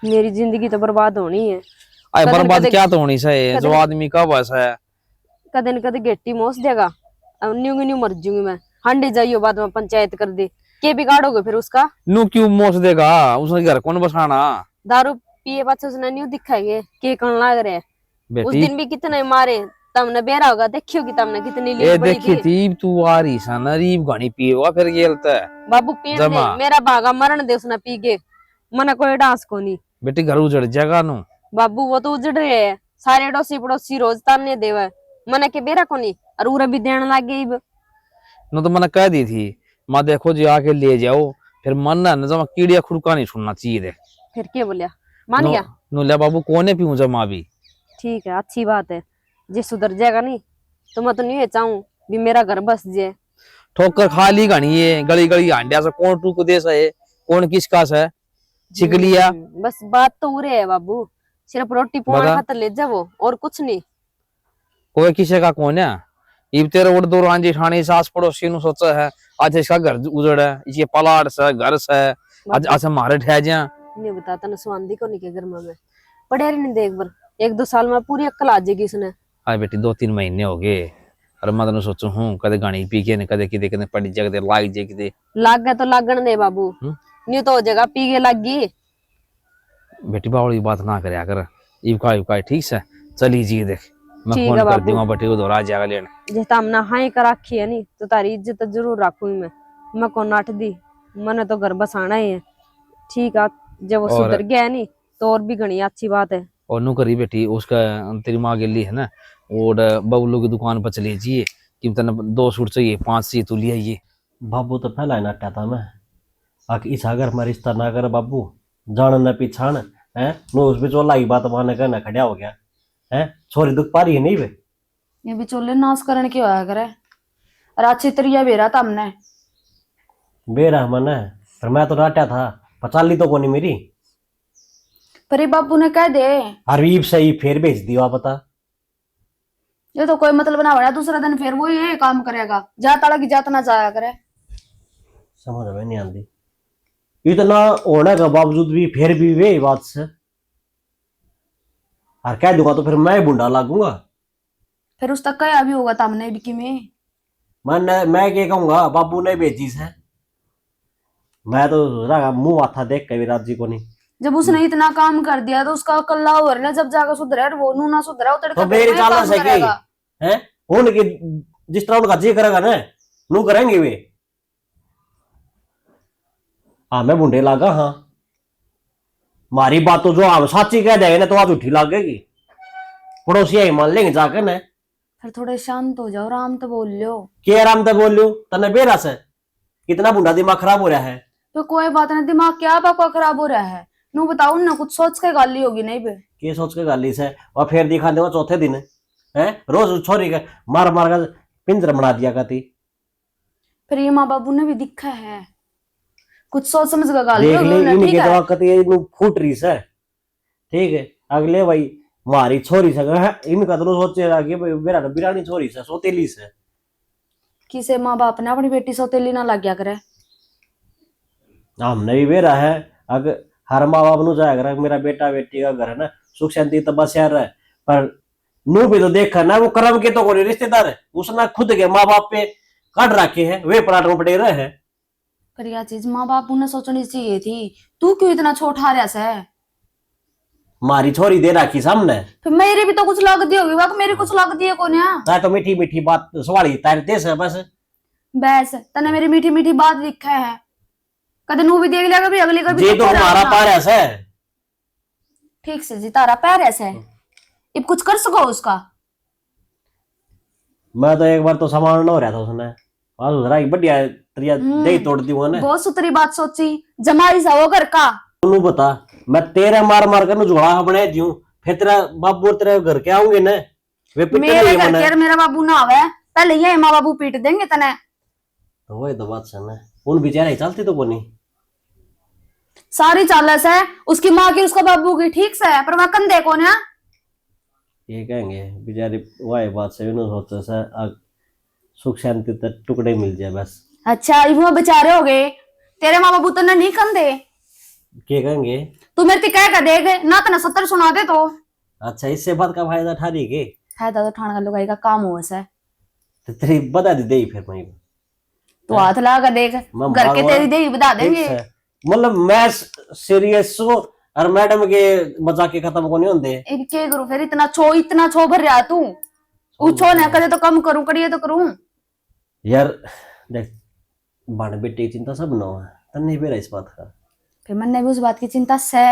मेरी जिंदगी तो बर्बाद होनी है। आए कदे न बर्बाद कदे- क्या तो होनी चाहिए, जो कदे- आदमी का बस है। कदे न कदे गेटी मोस देगा, अब न्यू न्यू मर जूंगी मैं, हांडी जाइयो बाद में पंचायत कर दे, के बिगाड़ोगे फिर उसका? नू क्यों मोच देगा, उसने घर कौन बसाना? दारू पिए पाछे उसने न्यू दिखाएंगे के कौन लाग रहे। उस बेटी दिन भी कितने मारे, तमने बेरा होगा देखियो कि तमने कितनी ए लीड पड़ी देखी थी। थी तू आ रही सा ना, रीब घनी पिएगा फिर गेलता है। बाबू पीण दे, जमा। मेरा भागा मरण दे उसने पी के, मना कोई डांस को नहीं। बेटी घर उजड़ जाएगा नू। बाबू वो तो उजड़ रहे है, सारे डोसी पड़ोसी रोज ताने देवे, मना के बेरा को नहीं, और उरा भी देने लग गई। नू तो मैंने कह दी थी, माँ देखो जी आके ले जाओ, फिर मन ना जमा कीड़िया खुड़का नहीं सुनना चाहिए देख। फिर क्या बोलिया, मान गया? नू ले बाबू कोने पीऊं जमा भी। ठीक है, अच्छी बात है, जे सुधर जाएगा नहीं तो मैं तो नहीं चाहूं भी मेरा घर बस जाए। ठोकर खा ली घनी है, गली गली हांडिया से कौन टूक दे है, कौन किसका से छिक लिया। बस बात तो उरे है बाबू, सिर्फ रोटी बता। पानी खातर ले जाओ और कुछ नहीं। कोई किसी का कौन है? इब तेरे उड़ दो रांझी ठाणी सास पड़ोसी नु सोचा है, आज इसका घर उजड़ है, इसके पलाड़ से घर से आज आज मारे ठह जा। नहीं बताता ना सुआंदी को नहीं के घर में पड़े नहीं देख बर, 1-2 साल में पूरी अक्ल आ जाएगी इसने। आज बेटी 2-3 महीने हो गए, और मैं तो सोचू हूँ कदे गानी पी के ने कदे किदे कदे पड़ी जगह दे लाग जे किदे लाग गया तो लागण दे बाबू, नहीं तो हो जाएगा पी के लग गई। बेटी बावड़ी बात ना करया कर, इबका ठीक से चली जी देख, मैं ठीक फोन है कर बाबू। दूंगा बेटी को दोरा जाएगा लेने। जे तामना हाई कर रखी है नहीं तो तारी इज्जत जरूर रखूंगी मैं को नाट दी, मैंने तो घर बसाना ही है। ठीक है, जब वो और- सुधर गया है नहीं तो और भी घनी अच्छी बात है। और नू करी बेटी उसका तेरी माँ के लिए है ना, और बबलू की दुकान पर चली जाइए कि तने 2 सूट चाहिए, 5 चाहिए तू ले आइए। बाबू तो पहला ही नाटा था मैं आखिर इस अगर मैं रिश्ता ना कर बाबू, जान न पिछाण है नो उस बिचोला की बात माने करना खड़ा हो गया है, छोरी दुख पा रही है नहीं वे। ये बिचोले नाश करने की होया करे, और अच्छी तरिया बेरा था हमने। बेरा मन है पर मैं तो नाटा था, पचाली तो कोनी मेरी। पर ये बाबू ने कह दे, हरीब से ही फिर भेज दिया बता। ये तो कोई मतलब ना बना, दूसरा दिन फिर वो ये काम करेगा, जाता लगी जात ना जाया करे। समझ में नहीं आती, इतना होने के बावजूद भी फिर भी वे बात से और कह दूंगा तो फिर मैं बुंडा लागूंगा। फिर उस तक क्या भी होगा तामने भी कि मैं क्या कहूंगा, बाबू ने भेजी से, मैं तो मुंह माथा देख के भी राजी को नहीं। जब उसने इतना काम कर दिया तो उसका कल्ला हो रहा है, जब जाकर सुधरा और वो नू ना सुधरा उतर तो मेरी चाल से है उनकी जिस तरह उनका जी करेगा ना नू करेंगे वे। हाँ मैं बुंडे लागा, हाँ मारी बात तो जो हम साची कह देंगे ना तो आज उठी लागेगी, पड़ोसी ही मान लेंगे जाकर ना। फिर थोड़े शांत हो जाओ, आराम तो बोल लो। के आराम से बोल लो तने बेरा से कितना बुंडा दिमाग खराब हो रहा है। तो कोई बात नहीं, दिमाग क्या आपका खराब हो रहा है, नू बताओ ना, कुछ सोच के गाली होगी नहीं बे। के सोच के गाली से और फिर दिखा देगा चौथे दिन है, रोज छोरी का मार मार कर पिंजरा बना दिया करती। फिर ये माँ बाबू ने भी दिखा है, कुछ सोच समझ कर गाली देख होगी ले उन्हें, इनकी ठीक है। दवा कती है फूट रही से, ठीक है अगले भाई मारी छोरी से इनका तो सोचेगा कि भाई मेरा तो बिरानी छोरी से सोतेली से। किसे माँ बाप ने अपनी बेटी सौतेली ना लग गया करे। हमने भी बेरा है, अगर हर माँ बाप नु जाएगा मेरा बेटा बेटी का घर है ना सुख शांति तपस्या रहे, पर नू भी तो देख ना वो कर्म के तो कोई रिश्तेदार है, उसने खुद के माँ बाप पे काट रखे हैं, वे प्लाट में पड़े रहे हैं। पर यह चीज माँ बाप ने सोचनी चाहिए थी, तू क्यों इतना छोटा रहा है। मारी छोरी दे रखी सामने, फिर मेरी भी तो कुछ लग दी होगी, वाक मेरी कुछ लग दी है कोने। ताए तो मीठी मीठी बात सवाली तार देश है बस। बस तने मेरी मीठी मीठी बात लिखा है, कदे नू भी देख लिया कभी अगली कभी जी तो हमारा पार ऐसा है। ठीक से जी तारा पैर ऐसा है, अब कुछ कर सको उसका। मैं तो एक बार तो सामान न हो रहा था उसने, आज उधरा एक बढ़िया तरिया दे तोड़ दी वो ने। बहुत सुतरी बात सोची, जमाई सा वो घर का। तू बता मैं तेरे मार मार कर झोड़ा बने दियूं, फिर तेरा बाबू तेरे घर के आऊंगे ना वे पिटे मेरे नहीं घर मने। के मेरा बाबू ना आवे, पहले ये माँ बाबू पीट देंगे तने। तो वही तो बात सुन है, उन बेचारे चलती तो कोनी। सारी चालस है उसकी माँ की उसका बाबू की, ठीक से है, पर वह कंधे को ना ये कहेंगे बेचारी वही बात से सोचते से सुख शांति तक टुकड़े मिल जाए बस। अच्छा वो बेचारे हो गए, तेरे माँ बाबू तो ना नहीं कंधे। क्या कहेंगे तू मेरे ते कह कर देख ना, तना 70 सुना दे तो। अच्छा इससे बात का फायदा उठा रही के है दादा ठाण का लुगाई का काम हो ऐसा। तो तेरी बता दी दे फिर वहीं तू हाथ ला कर देख, मैं घर के भगवान- तेरी देही बता ठीक देंगे। है। मतलब मैं सीरियस हूँ और मैडम के मजाक के खत्म को नहीं होते। एक के करूं फिर, इतना छो भर रहा तू। छो ना करे तो कम करूं, करिए तो करूं। यार देख, बाण बेटे की चिंता सब न है, तन नहीं बेरा इस बात का। फिर मन ने भी उस बात की चिंता से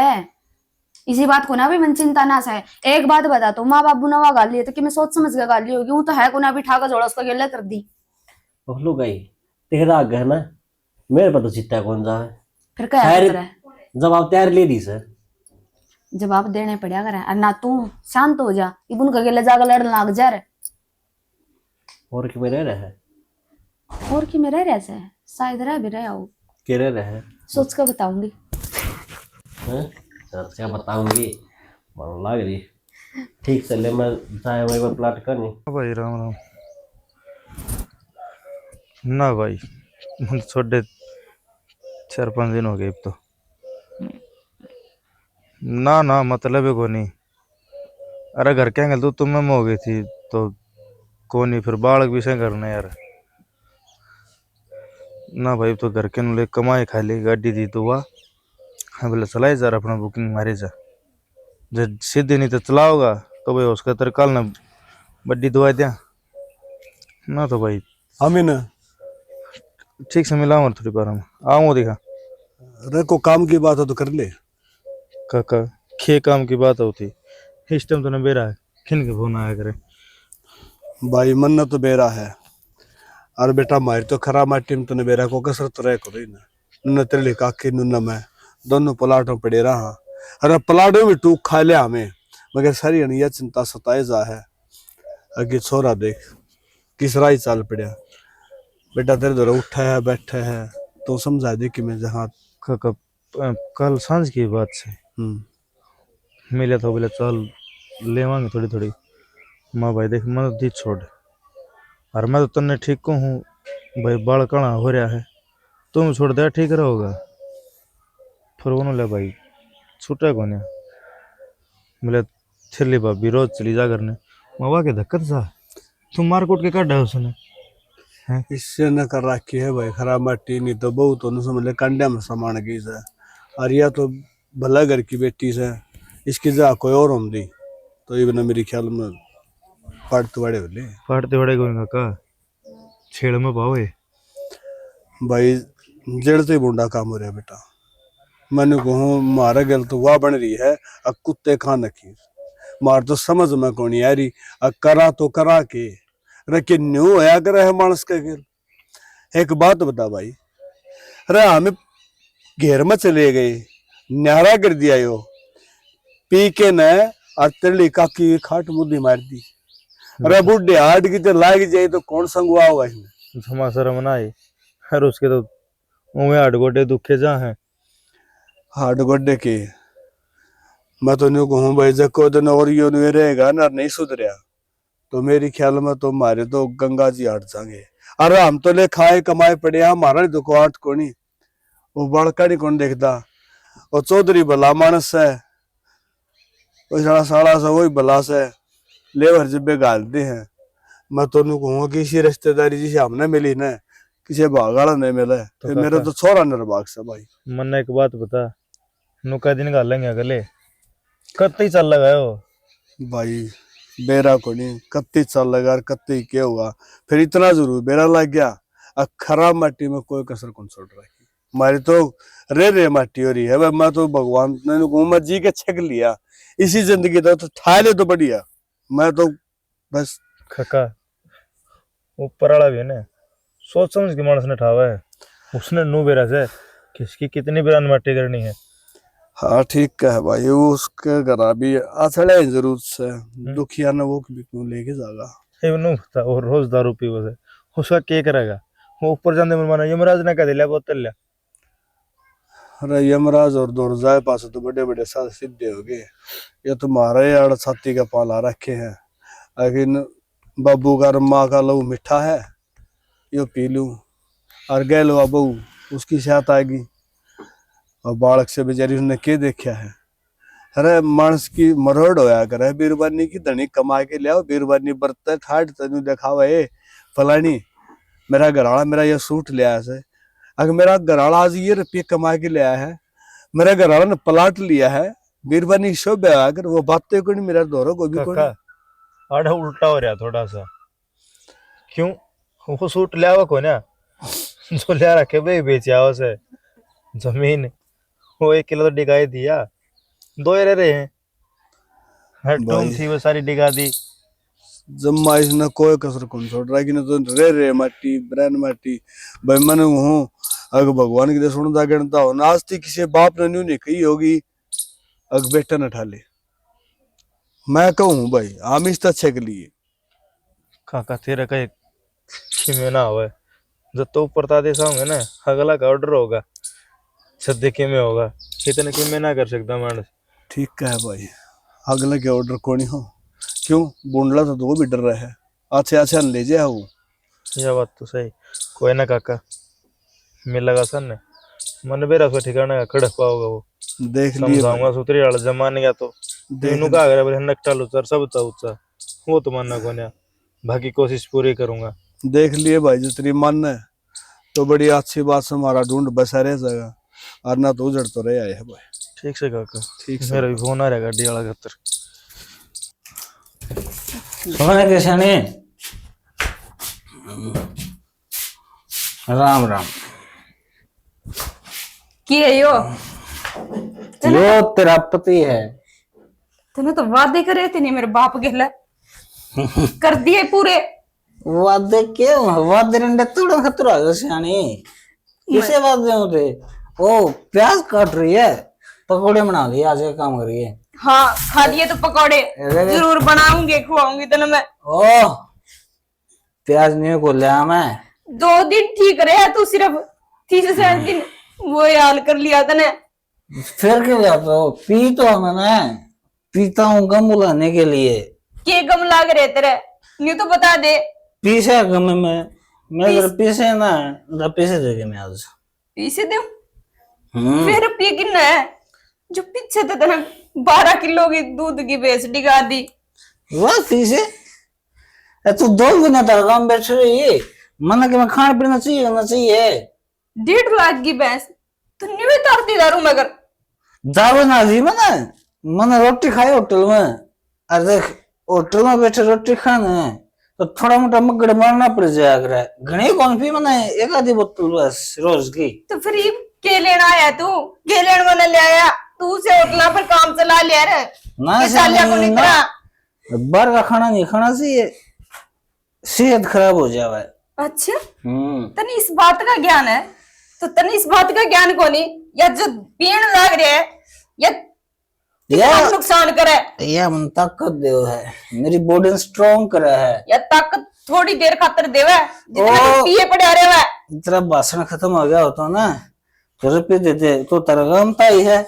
इसी बात को ना भी मन चिंता ना से। एक बात बता, तो माँ बाबू ने गाल लिए तो कि मैं सोच समझ के गाल ली होगी, वो तो है को ना भी ठाका जोड़ा उसका गेला कर दी। लो गई तेरा आग है ना, मेरे पर तो चित्ता कौन जा है। फिर क्या शायद करे, जवाब तैयार ले दी सर। जवाब देने पड़ा करे। और ना तू शांत हो जा, इबन का गेला जाकर लड़ने लग जा रे। और कि मेरे रहे और की में रह रहा से शायद रह भी रहा हो, के रहे सोच कर बताऊंगी। हैं? सर क्या बताऊंगी, मन लग रही। ठीक चले, मैं चाहे वही पर प्लाट करनी। भाई राम राम। ना भाई मुझे छोड़े 4-5 दिन हो गए अब तो। ना मतलब है को नहीं। अरे घर क्या गल तो तुम्हें में हो गई थी तो को नहीं, फिर बालक भी से करना यार। ना भाई तो घर के नुले कमाई खा ली, गाड़ी दी तो वाह। हाँ बोले चलाए जा अपना बुकिंग मारे जा, जब सीधे नहीं तो चलाओगा तो भाई उसका तेरे कल ना बड्डी दवा दिया ना। तो भाई अमीन ठीक से मिला और थोड़ी बार में आऊँ दिखा। रे को काम की बात हो तो कर ले। काका खे काम की बात होती इस टाइम तो न बेरा है, खिन के फोन आया करे। भाई मन तो बेरा है, और बेटा मार तो खरा माटी में तो बेरा को कसरत रह करो ही ना। न तेरे काकी न मैं दोनों प्लाटों पड़े रहा। अरे प्लाटों में टूक खा लिया हमें, मगर सारी अनिया चिंता सताए जा है। अगे छोरा देख किस राह चाल पड़ा। बेटा तेरे दर उठा है बैठा है तो समझा दे कि मैं जहाँ काका कल सांझ की बात से मिले तो बोले चल लेवांगे थोड़ी थोड़ी। माँ भाई देख मैं दी छोड़, और मैं तो तन्ने ठीक को हूँ भाई, बाल कणा हो रहा है तुम छोड़ दे ठीक रहोगा। फिर वो ले भाई छूटा कोने बोले छिली भाभी रोज चली जा करने। माँ के धक्कत सा तुम मारकोट के काटा उसने इससे न कर रखी है भाई खराब माटी। नहीं तो बहुत तो समझ ले कंडे में समान गई से। और यह तो भला घर की बेटी से, इसकी जा कोई और होंगी तो ये मेरे ख्याल में पड़ते बड़े बोले फाटते बड़े गोएंगा का छेड़ में पावे भाई। जड़ से बुंडा काम हो रहा है बेटा। मैंने कहूँ मारा गल तो वाह बन रही है, अब कुत्ते खान रखी मार तो समझ में कौन आ रही। अब करा तो करा के रखे न्यू होया करे है मानस के गिर। एक बात बता भाई, अरे हमें घेर में चले गए न्यारा कर दिया यो पी के न और तेरी काकी खाट मुद्दी मार दी। अरे बुढ़े हाट की तो लाग जाए तो कौन संगवा हुआ इसमें। समासर मनाए और उसके तो उमे हट गोडे दुखे जा हैं। हाट गोड्डे के मैं तो नहीं कहूँ भाई जको दिन और यो नहीं रहेगा ना नहीं सुधरिया तो मेरी ख्याल में तो मारे तो गंगा जी हट जाएंगे। अरे हम तो ले खाए कमाए पड़े हमारा नहीं तो आठ को नहीं, वो बड़का नहीं कौन देखता। और चौधरी भला मानस है, वो साला साला सा वही भला से लेवर जब्बे गालते हैं। मैं तो नहीं कहूँगा किसी रिश्तेदारी जिसे हमने मिली ना किसी भागाड़ा नहीं मिला तो तो मेरा तो छोरा निर्भाग से भाई। मन ने एक बात बता नुका दिन गालेंगे अगले कत्ती चल लगा हो भाई बेरा को नहीं कत्ती चल लगा और कत्ती क्या हुआ फिर इतना जरूर बेरा लग गया। अब खराब माटी में कोई कसर कौन छोड़ रही हमारी तो रे माटी हो रही है। भाई मैं तो भगवान ने घूमा जी के छक लिया इसी जिंदगी तो ठा ले तो बढ़िया। मैं तो बस खका ऊपर वाला भी है ना सोच समझ के मानस ने ठावा है उसने नू बेरा से किसकी कितनी बिरान माटी करनी है। हाँ ठीक है भाई वो उसके घर भी आछड़े जरूर से दुखिया ने वो भी क्यों लेके जाएगा। ये नू पता और रोज दारू पीवे से उसका क्या करेगा। वो ऊपर जाने में माना यमराज ने कह दिया बोतल लिया। अरे यमराज और दुर्जाए पास तो बड़े बड़े साथ सिद्धे हो गए। ये तुम्हारे यार छाती का पाला रखे हैं लेकिन बाबू का माँ का लहू मीठा है यो पी लूं और गए लो बहू उसकी साथ आएगी। और बालक से बेचारी उसने क्या देखा है। अरे मानस की मरोड़ होया करे बीरबानी की धनी कमा के लिया बीरबानी बरत ठाट तेन देखावा ए फलानी मेरा घरवाला मेरा ये सूट लिया है, अगर मेरा घरवाला आज ये रुपये कमा के लिया है, मेरे घरवाला ने प्लाट लिया है, बीरबानी शोभ है, अगर वो बातें को नहीं मेरा दोरो को भी कोई आधा उल्टा हो रहा थोड़ा सा। क्यों? वो सूट लिया हुआ को ना जो लिया रखे भाई बेचा उसे जमीन, वो 1 किलो तो डिगाई दिया, 2 रह रहे हैं, हेडूम थी वो सारी डिगा दी। जम्मा इसने कोई कसर कौन छोड़ रहा है कि न तो रे माटी ब्रैन माटी भाई मन हूँ अगर भगवान की सुनता गिनता हो नास्ती किसी बाप ने नहीं कही होगी अगर बेटा न ठाले। मैं कहूँ भाई आमिश अच्छे के लिए काका तेरा का खिमे ना हो जब तो ऊपर तादे सा होंगे ना अगला का ऑर्डर होगा सद्य किमे होगा, इतने किमे ना कर सकता मानस। ठीक है भाई, अगले के ऑर्डर कौन हो क्यों बुंडला तो दो भी डर रहा है, अच्छे अच्छे ले जाए वो। यह बात तो सही, कोई ना काका मिल लगा सन ने मन बेरा उसका ठिकाना का खड़क पाओगा वो देख लिए समझाऊंगा सूत्री वाला जमाने का तो तीनों का अगर बरे नकटा लुचर सब था उच्चा वो तो मानना को ना, बाकी कोशिश पूरी करूंगा। देख लिए भाई जितनी मन है तो बड़ी अच्छी बात से हमारा ढूंढ बसा रह जाएगा और ना तो उजड़ तो रहे आए है भाई। ठीक से काका, ठीक से मेरा भी फोन आ रहा गाड़ी वाला खतर। सुना कैसे ने राम राम। की है यो तेरा पति है। तूने तो वादे करे थे नहीं मेरे बाप के लिए कर दिए पूरे। वादे क्यों? वादे रंडे तोड़ खतरा सियानी किसे वादे होते? ओ प्याज काट रही है, पकौड़े बना लिए, आज एक काम करिए। हाँ खा लिए तो पकौड़े जरूर बनाऊंगी खुआऊंगी तेने मैं। ओ प्याज नहीं को लिया मैं 2 दिन ठीक रहे तू, सिर्फ तीसरे दिन वो हाल कर लिया तने। फिर क्यों जाता हो? पी तो मैंने पीता हूँ गम बुलाने के लिए। के गम लाग रहे तेरे नहीं तो बता दे। पीसे गम में मैं अगर पीसे ना तो पीसे देगे मैं आज पीसे दे फिर रुपये कितना है जो पीछे तो तेने 12 किलो की दूध की भैंस डिगा दी। वाह पीसे तू 2 महीने तक काम बैठ रही मन के मैं खाना पीना चाहिए ना चाहिए। 1.5 लाख की भैंस तो नहीं भी तारती दारू मगर दारू ना दी मैंने रोटी खाई होटल में। अरे देख होटल में बैठे रोटी खाने तो थोड़ा मोटा मगड़ मारना पड़ जाएगा। घनी कौन पी मैंने 1 आधी बोतल बस रोज की। तो फिर ये के लेना आया तू? के लेने वाला ले आया तू से होटल पर काम चला लिया रे ना बाहर का खाना नहीं खाना चाहिए, सेहत खराब हो जाए। अच्छा तने इस बात का ज्ञान है? तो तने इस बात का ज्ञान को नहीं या जो पीण लग रहे है या नुकसान करे या मन ताकत देव है, मेरी बॉडी स्ट्रॉन्ग करे है या ताकत थोड़ी देर खातर देवे जितना पिए पड़े रहे है। तेरा भाषण खत्म हो गया होता ना तो रुपये देते तो तरगमता ही है।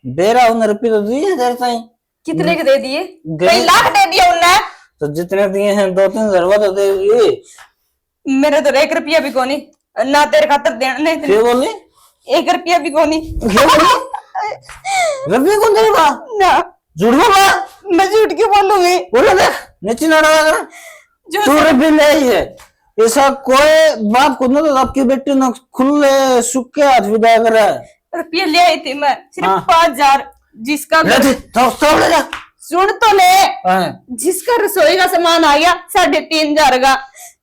बेरा उन्हें रुपये तो दिए देता ही। कितने के दे दिए? कई लाख दे दिए उन्हें। तो जितने दिए हैं 2-3 हजार तो दे दिए। मेरे तो 1 रुपया भी कोनी ना तेरे खातर देना नहीं। क्या बोली? 1 रुपया भी कोनी। रुपये कौन देगा ना झूठ बोला। मैं झूठ क्यों बोलूंगी? बोलो देख नीचे ना डाला जो तू रुपये ले ही है। ऐसा कोई बाप को ना तो आपकी बेटी ना खुले सुखे हाथ विदा करे। रुपये ले आई थी मैं सिर्फ 5,000 जिसका सुन तो ले जिसका रसोई का सामान आ गया 3,500 का,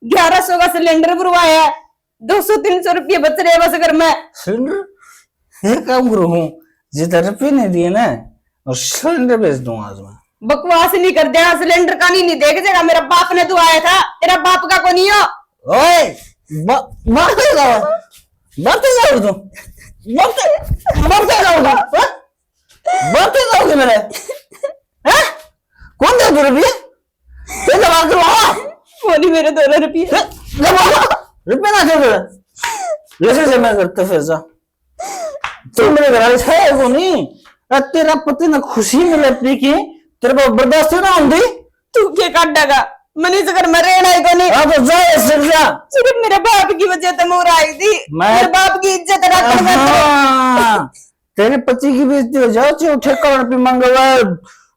1100 का सिलेंडर भरवाया, 200-300 रुपये बच रहे बस। अगर मैं सिलेंडर ये काम करूँ जितना रुपये नहीं दिए ना और सिलेंडर बेच दूं आज मैं। बकवास नहीं कर देना, सिलेंडर का नहीं देख जाएगा। मेरा बाप ने तो आया था, तेरा बाप का को नहीं हो। ओए मरते जाओ तुम मरते जाओगे मेरे। कौन दे 2 रुपये? वो नहीं मेरे 2 रुपये रुपये ना दे जैसे से मैं करते फिर जा तुम मेरे घर से है को नहीं। तेरा पति ना खुशी मिले अपनी की तेरे को बर्दाश्त ना होती। तू क्या काटेगा? मनी से कर मरे ना को नहीं। अब जा सिर्फ मेरे बाप की वजह से मोर आई थी। मेरे बाप की इज्जत रख मैं तेरे पति की भी इज्जत हो जाओ ठेका पे मंगवा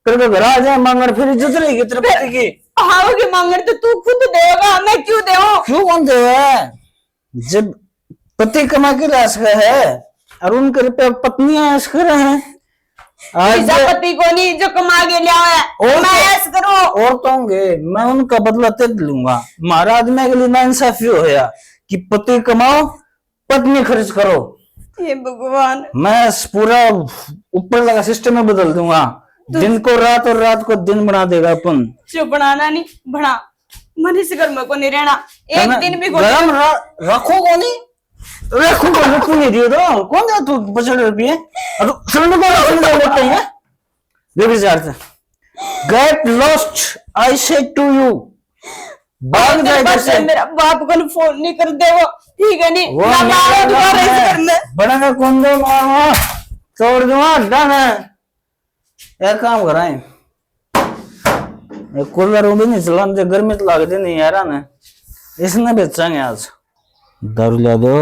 तेरे को घर आ जाए मांगण फिर इज्जत रहेगी तेरे पति की। आओगे मांगण तो तू खुद देगा, मैं क्यों देऊं? क्यों कौन देगा? जब पति कमा के लाश का है और उनके रुपये पत्नियां ऐश कर रहे हैं। आज ऐसा पति को नहीं जो कमा के लिया है, और मैं ऐस करूं। और तो होंगे, मैं उनका बदला तब लूंगा। महाराज में के लिए नाइंसाफी हो गया कि पति कमाओ पत्नी खर्च करो। ये भगवान, मैं पूरा ऊपर लगा सिस्टम में बदल दूंगा। दिन को रात और रात को दिन बना देगा अपन। जो बनाना नहीं बना, मन इस घर में को नहीं रहना एक दिन भी। गरम रखो को नहीं रखो को रखो नहीं दियो तो कौन दे तू 50 रुपये और सुन को रखने लेते हैं। देखिए यार, गेट लॉस्ट आई से टू यू। भाग जाए जैसे मेरा बाप को फोन नहीं कर दे वो, ठीक है नहीं वो ना मारो दोबारा इस घर में। बड़ा कौन दो मारो छोड़ दूंगा डन है यार। काम कराए कूलर भी नहीं चलाने दे, गर्मी तो लग नहीं यार ने। इसने बेचेंगे आज। दारू ला दो,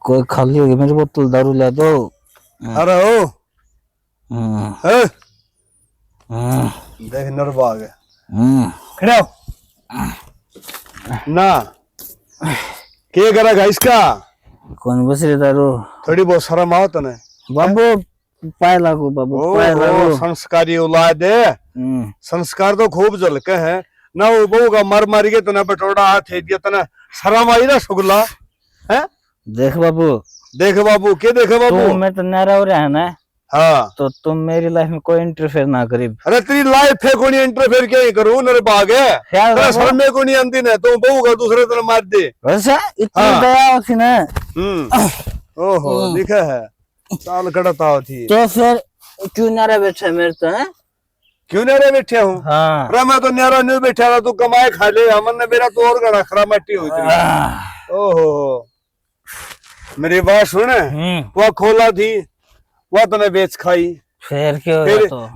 कोई खाली होगी मेरी बोतल, दारू ला दो। अरे ओ ए, हम्म, देख नरबाग है हम्म। खड़े हो ना, के करेगा इसका? कौन बस रहे दारू? थोड़ी बहुत शर्म आओ तने बाबू पाए लागू, बाबू पाए लागू। संस्कारी औलाद है, संस्कार तो खूब झलके है ना। वो बहू का मर मारी के तना बटोड़ा हाथ है दिया तना, शर्म आई ना शुगला है। देख बाबू, देख बाबू, के देखे बाबू? तू मैं तो नारा हो रहा है ना, हाँ तो तुम मेरी लाइफ में कोई इंटरफेयर ना करी। अरे तेरी लाइफ है कोनी इंटरफेयर क्या ही करूं? नरबाग है, ख्याल तेरा रखो। शर्म को नहीं आती ना, तुम बहू का दूसरे तरह मार दे। वैसा इतनी हाँ। दया होती ना। ओहो लिखा है साल कड़ता होती। तो फिर क्यों नारा बैठा मेरे तो है? क्यों न्यारे बैठे हूँ? हाँ। अरे मैं तो न्यारा नहीं बैठा था, तू कमाए खा ले। हमन ने मेरा तो और गड़ा खरा मट्टी हुई थी। ओहो मेरी बात सुन, वह खोला थी वह तने बेच खाई, फिर क्यों फिर तो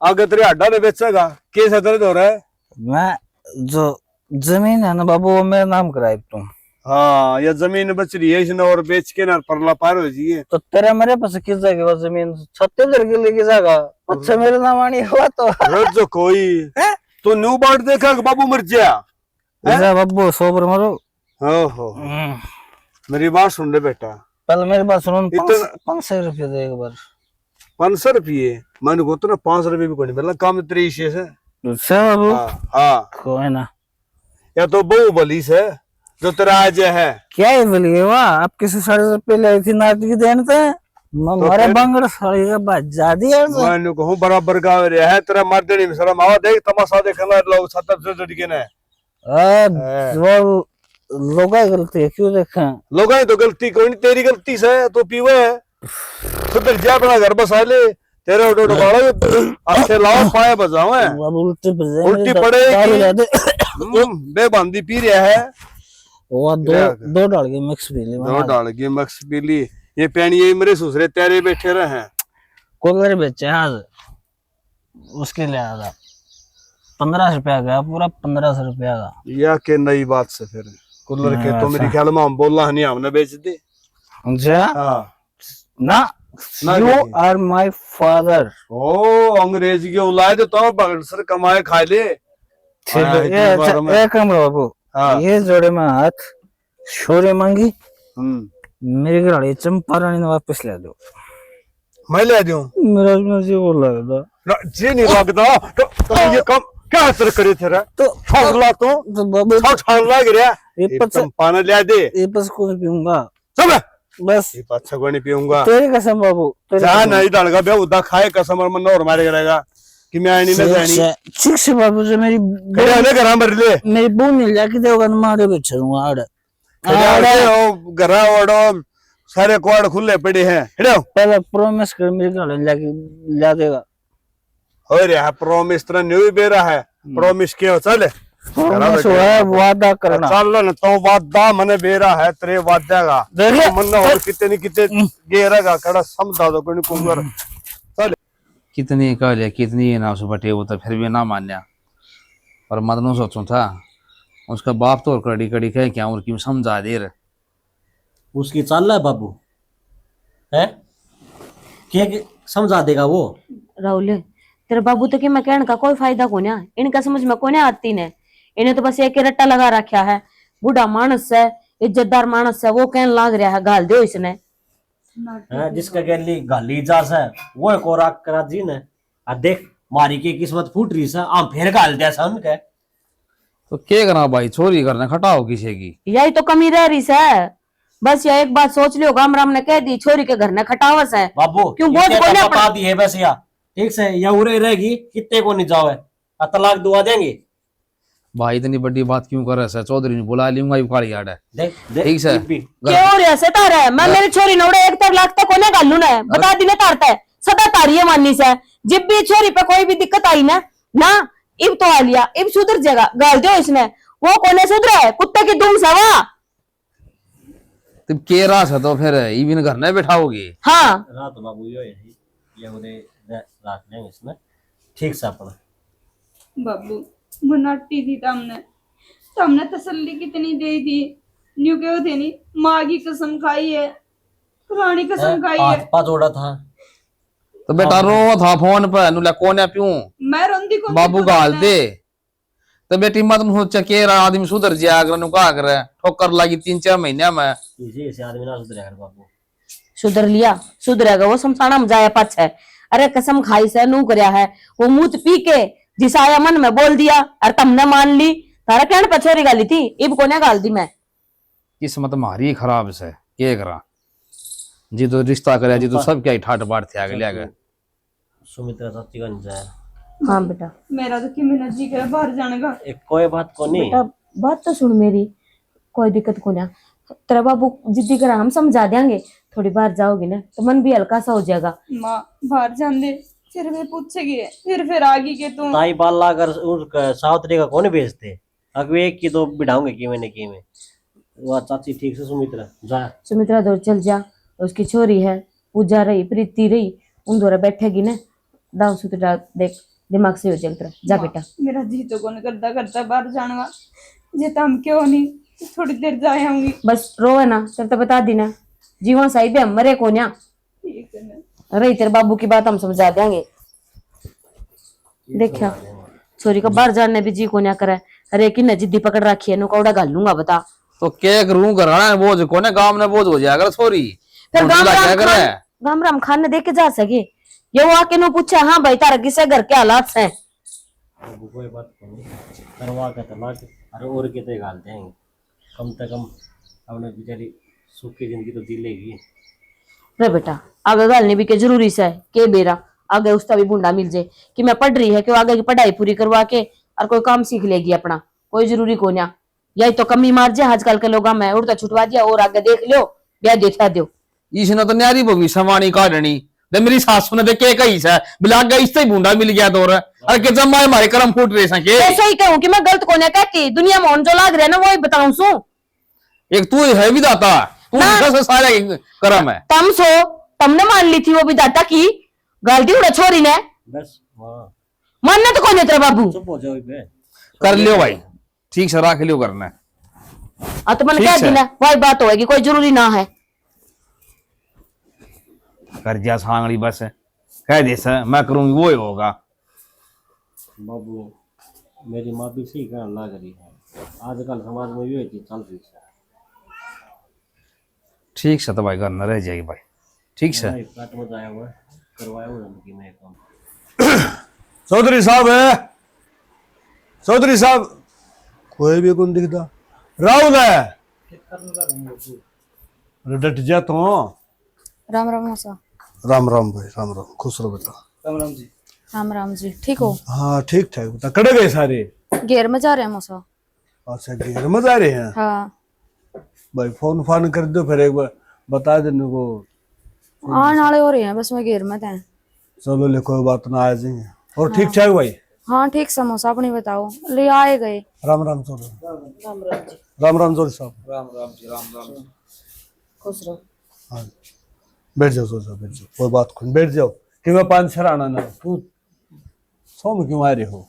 आगे तेरे हड्डा ने बेचेगा। कैसे दर्द हो रहा है? मैं जो जमीन है ना बाबू वो मेरा नाम कराए तुम। हाँ ये जमीन बच रही है इसने, और बेच के ना परला पार हो जाइए। तो तेरा मेरे पास किस जगह वो जमीन 76 के लेके जाएगा। अच्छा मेरा नाम आनी हुआ तो जो कोई तो न्यू बाट देखा कि बाबू मर गया। ऐसा बाबू सोबर मरो। ओहो मेरी बात सुन ले बेटा, पहले मेरे पास सुनो, इतना 500 रुपये दे एक बार। 500 रुपये? मैंने को तो ना 500 रुपये भी कोई नहीं मिला, काम तेरी इशे से। अच्छा बाबू हाँ कोई ना, या तो बहु बली से जो तेरा आज है। क्या है बोलिए वाह, आप किसी 150 रुपये लाई थी नाट की देन थे हमारे बंगड़ साड़ी का बात ज्यादा है। मैंने कहूँ बराबर का है तेरा मार देने में शर्म आवा। देख तमाशा देखना लोग 70 से के ने वो लोग गलती है, क्यों देखा? लोग तो गलती कोई नहीं, तेरी गलती से तो पीवे है। खुद जा अपना घर बसा ले, तेरे उठो बाड़ो अच्छे लाओ पाए बजाओ है। उल्टी पड़ेगी बेबंदी पी रहा है। वो दो डाल के मिक्स पी ली, 2 डाल के मिक्स पी ली। ये पैन ये मेरे ससुरे तेरे बैठे रहे हैं। कूलर बेचे आज, उसके लिए आया 1500 रुपया गया, पूरा 1500 रुपया का। या के नई बात से फिर कूलर के तो मेरे ख्याल में हम बोला नहीं, हमने बेच दे। अच्छा ना, यू आर माय फादर। ओ अंग्रेज की औलाद तो बगड़ सर कमाए खा ले। ये कमरा बाबू, ये जोड़े में हाथ छोरे मांगी, मेरे घर वाले चंपारानी ने वापस ले दो। मैं ले दूं? मेरा मुझे वो लगता जी नहीं लगता तो ये कम क्या असर करे तेरा? तो छोड़ला तो बाबू छोड़ लग रहा ये पानी ले दे। ये बस कौन पीऊंगा सब बस, ये अच्छा कोई नहीं पीऊंगा। तेरी कसम बाबू, जा नहीं डालगा बे उदा खाए कसम और मन और मारे करेगा कि मैं आनी ना जानी। ठीक से बाबू से मेरी ले घर मर ले, मेरी बहू मिल जाके देगा ना मारे बैठे दूंगा आड़े ओ घरा ओडो सारे क्वाड खुले पड़े हैं। हेड़ो पहले प्रॉमिस कर मेरे घर जाके ला देगा। हो रहा प्रॉमिस तरह न्यू बेरा है। प्रॉमिस के चल प्रॉमिस है वादा करना। चल न तो वादा मने बेरा है तेरे वादा का देखिए मन और कितने कितने गेरेगा कड़ा समझा दो कोई कुंगर। चल कितनी कह लिया कितनी ना उस बटे वो तो फिर भी ना मान्या। और मदनों सोचूं था उसका बाप तो और कड़ी कड़ी कहे क्या और क्यों समझा दे रहे। उसकी चाल है बाबू है क्या समझा देगा वो? राहुल तेरे बाबू तो कि मैं कहने का कोई फायदा को ना, इनका समझ में कोने आती ने। इन्हें तो बस एक ही रट्टा लगा रखा है, बूढ़ा मानस है, इज्जतदार मानस है, वो कहने लाग रहा है गाल दो इसने। जिसका गैली गाली जा से वो एक और आग करा जी ने आ देख मारी की किस्मत फूट रही सा हम फिर गाल दिया सा उनके। तो क्या करा भाई, चोरी करने खटाओ किसी की। यही तो कमी रह रही है। बस ये एक बात सोच लियो, गामराम ने कह दी छोरी के घर ने खटावस है। बाबू क्यों बोझ इतने को तो ना बता दी है वैसे या ठीक से या उरे रहेगी कितने को नहीं जाओ है तलाक दुआ देंगे। भाई इतनी बड़ी बात क्यों कर रहा है, चौधरी ने बुला लूंगा ये काली आड़ है। देख देख ठीक से क्यों रे ऐसे तार है? मैं मेरी छोरी नौड़े एक तर लाख तक कोने गालू ना बता दी ना तारता है सदा तारिये माननी से। जब भी छोरी पे कोई भी दिक्कत आई ना इब तो आ लिया, इब सुधर जाएगा गाल दो इसने। वो कोने सुधरा है, कुत्ते की दुम सवा। तुम के रास है तो फिर इवन घर में बैठाओगे। हाँ रात बाबू ये उरे रात लेंगे इसमें ठीक से अपना। बाबू मनाटी थी तमने तसल्ली कितनी दे दी। न्यू क्यों थे नहीं, माँ की कसम खाई है, पुरानी कसम खाई है। हाथ पा जोड़ा था तो बेटा रो था फोन पर नुला कोने प्यूं मैं रोंदी को बाबू गाल दे। तो बेटी मत सोचा के आदमी सुधर जाया अगर नु का करे ठोकर लगी 3-4 महीने में। इसी से आदमी ना सुधरेगा बाबू। सुधर लिया सुधरेगा वो शमशाना में जाया पछ है। अरे कसम खाई से नू करया है वो मुंह पी के जिस आया मन में बोल दिया और तुमने मान ली। तारा कहने पर छोरी गाली थी, इब कोने गाल दी मैं। किस्मत मारी खराब से के करा जी तो रिश्ता करे जी तो सब क्या ठाट बाट थे आगे ले गए। सुमित्रा सच्ची गंज है। हाँ बेटा मेरा तो कि मेरा जी करे बाहर जाने का। एक कोई बात को नहीं बेटा बात तो सुन मेरी, कोई दिक्कत को ना। तेरा बाबू जिद्दी करा हम समझा देंगे, थोड़ी बाहर जाओगी ना तो मन भी हल्का सा हो जाएगा। माँ बाहर जान दे फिर वे पूछेगी फिर आगे के तुम ताई बाल लाकर सावत्री का कौन भेजते अगवे एक की तो बिठाऊंगे कि मैंने की में वो चाची ठीक से सुमित्रा जा। सुमित्रा दौड़ चल जा, उसकी छोरी है पूजा रही प्रीति रही उन दोरा बैठेगी ना दाव सुतरा देख दिमाग से हो चल तेरा जा बेटा। मेरा जी तो कौन करता करता बाहर जाने का जे हम क्यों नहीं थोड़ी देर जाए आऊंगी। बस रोवे ना तेरे तो बता दी ना जीवन सही भी हम मरे को ना। ठीक है ना रही तेरे बाबू की बात हम समझा देंगे। देखा छोरी का बाहर जाने भी जी को ना करे। अरे कि न जिद्दी पकड़ रखी है नु कौड़ा गाल लूंगा बता। तो क्या करूं घर बोझ कोने गांव में बोझ हो जाएगा छोरी फिर क्या करे। गामराम खान ने देख के जा सके ये वो आके नु पूछा हाँ भाई तारा किसे घर के हालात है। कोई बात नहीं करवा का तलाक अरे और कितने गाल देंगे कम से कम अपने बेचारी सुख की जिंदगी तो जी लेगी। रे बेटा आगे गालने भी के जरूरी से के बेरा आगे उसका भी बुंडा मिल जाए कि मैं पढ़ रही है कि वो आगे की पढ़ाई पूरी करवा के और कोई काम सीख लेगी अपना, कोई जरूरी को ना। यही तो कमी मार जाए आजकल के लोग में उड़ता छुटवा दिया और आगे देख लो ब्याह देखा दो। इसने तो न्यारी भविष्यवाणी काटनी दे मेरी सासू ने देखे कही से बिला गई इससे बूंदा मिल गया तो अरे के जब हमारे कर्म फूट रहे सके ऐसा ही कहूं कि मैं गलत को नहीं कहती, दुनिया में जो लाग रहा है ना वो ही बताऊं सू। एक तू है विधाता तू सारे कर्म है तम सो तुमने मान ली थी वो विधाता की गलती उड़ा छोरी ने बस हाँ मानना तो कौन है तेरा बाबू। चुप हो जाओ बे कर लियो भाई ठीक से रख लियो करना है। तो मैंने ठीक कह है। दी ना वही बात होगी कोई जरूरी ना है। कर जा सांगड़ी बस कह दे सर मैं करूंगी वो ही होगा। बाबू मेरी माँ भी सही कहना लग रही है आजकल समाज में ये चीज चल रही है। ठीक से तो भाई घर न रह जाएगी भाई ठीक से। काट मत आया हुआ करवाया हुआ उनकी मैं काम। चौधरी साहब है चौधरी साहब कोई भी कौन दिखता राहुल है अरे डट जा तो। राम राम मौसा। राम राम भाई राम राम खुश रहो बेटा। राम राम जी ठीक हो। हाँ ठीक ठाक बेटा कड़े गए सारे घेर में जा रहे हैं मौसा। अच्छा घेर में जा रहे हैं हाँ भाई फोन फान कर दो फिर एक बार बता देने को। आने वाले हो रहे हैं बस मैं घेर में थे। चलो ले कोई बात ना आ जाएंगे और ठीक ठाक भाई। हाँ ठीक समोसा अपनी बताओ ले आए गए। राम राम चौधरी राम राम चौधरी साहब खुश रहो। हाँ बैठ जाओ चौधरी साहब बैठ जाओ कोई बात खुद बैठ जाओ कि मैं 5 आना ना तू सौ में क्यों आ रहे हो।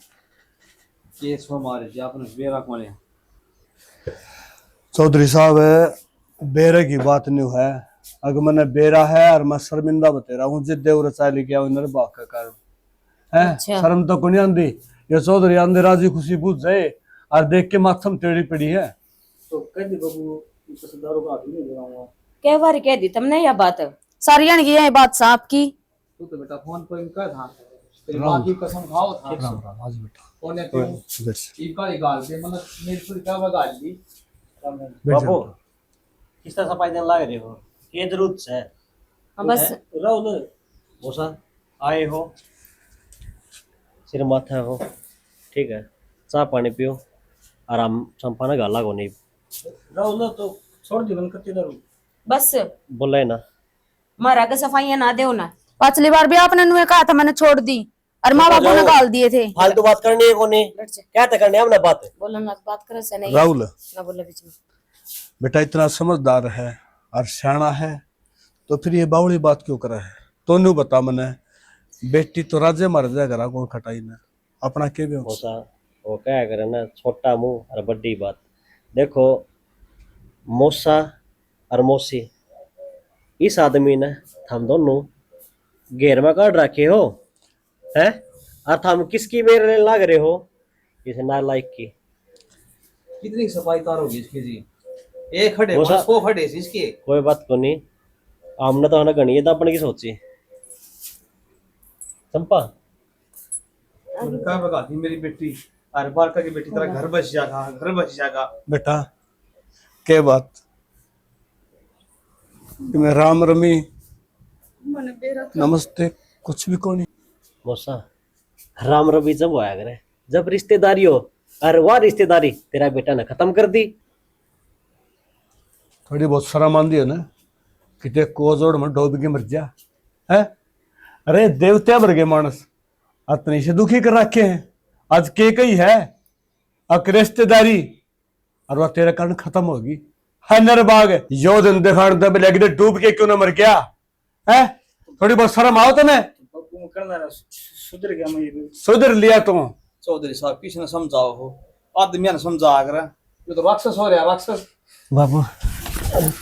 चौधरी साहब बेरे की बात नहीं है अगर मैंने बेरा है और मैं शर्मिंदा बता रहा हूँ जिद्दे उर चाली किया उन्हें बात का कारण है। अच्छा। शर्म तो कोनी आंदी ये चौधरी आंदे राजी खुशी पूछ जाए और देख के माथम टेढ़ी पड़ी है कई बार कह दी तुमने यह बात। सारिया ने की है बात साहब की। बाबू किस तरह सफाई देने लग रहे हो, ये जरूरत है। बस राहुल बोसा आए हो, सिर माथा हो, ठीक है, चाय पानी पियो, आराम संपाना गाला को नहीं। राहुल तो छोड़ दी बंद करती दारू। बस बोला है ना मारा के सफाइयां ना दो ना। पिछली बार भी आपने नुए कहा था, मैंने छोड़ दी और माँ बाबू ने गाल दिए थे। फालतू बात करनी है कोनी, क्या तक करनी है हमने बात। बोलो ना, बात करे से नहीं राहुल ना बोलो बीच में। बेटा इतना समझदार है और सियाना है तो फिर ये बावड़ी बात क्यों करा है? तो नहीं बता मने, बेटी तो राजे मर जाए घर कौन खटाई ना अपना के भी बोसा वो क्या करे ना, छोटा मुंह और बड़ी बात। देखो मौसा और मौसी, इस आदमी ने हम दोनों घेर में काट रखे हो है, और हम किसकी मेरे लाग रहे हो, इस नालायक की। कितनी सफाई तार होगी इसकी जी, एक खड़े वो सा- सो खड़े सी इसके। कोई बात को नहीं, हमने तो हना गणी है तो अपने की सोची। चंपा क्या बता दी मेरी बेटी, अरे बारका की बेटी तेरा घर बच जाएगा, घर बच जाएगा। बेटा के बात कि मैं राम रमी नमस्ते कुछ भी को नहीं। मौसा राम रवि जब आया करे जब रिश्तेदारी हो, और वह रिश्तेदारी तेरा बेटा ने खत्म कर दी। थोड़ी बहुत शर्म आंदी है ना कि ते कोजोड़ में डूब के मर जा है। अरे देवता वर्गे मानस अतनी से दुखी कर रखे हैं, आज के कही है अक रिश्तेदारी और वह तेरे कारण खत्म होगी है। नरबाग यो दिन दिखाण दब लग दे डूब के क्यों ना मर गया है। थोड़ी बहुत शर्म आओ तुम्हें। सुधर गया मैं, ये सुधर लिया तुम। चौधरी साहब किसी ने समझाओ हो, आदमी ने समझा कर, ये तो राक्षस हो रहा है, राक्षस। बाबू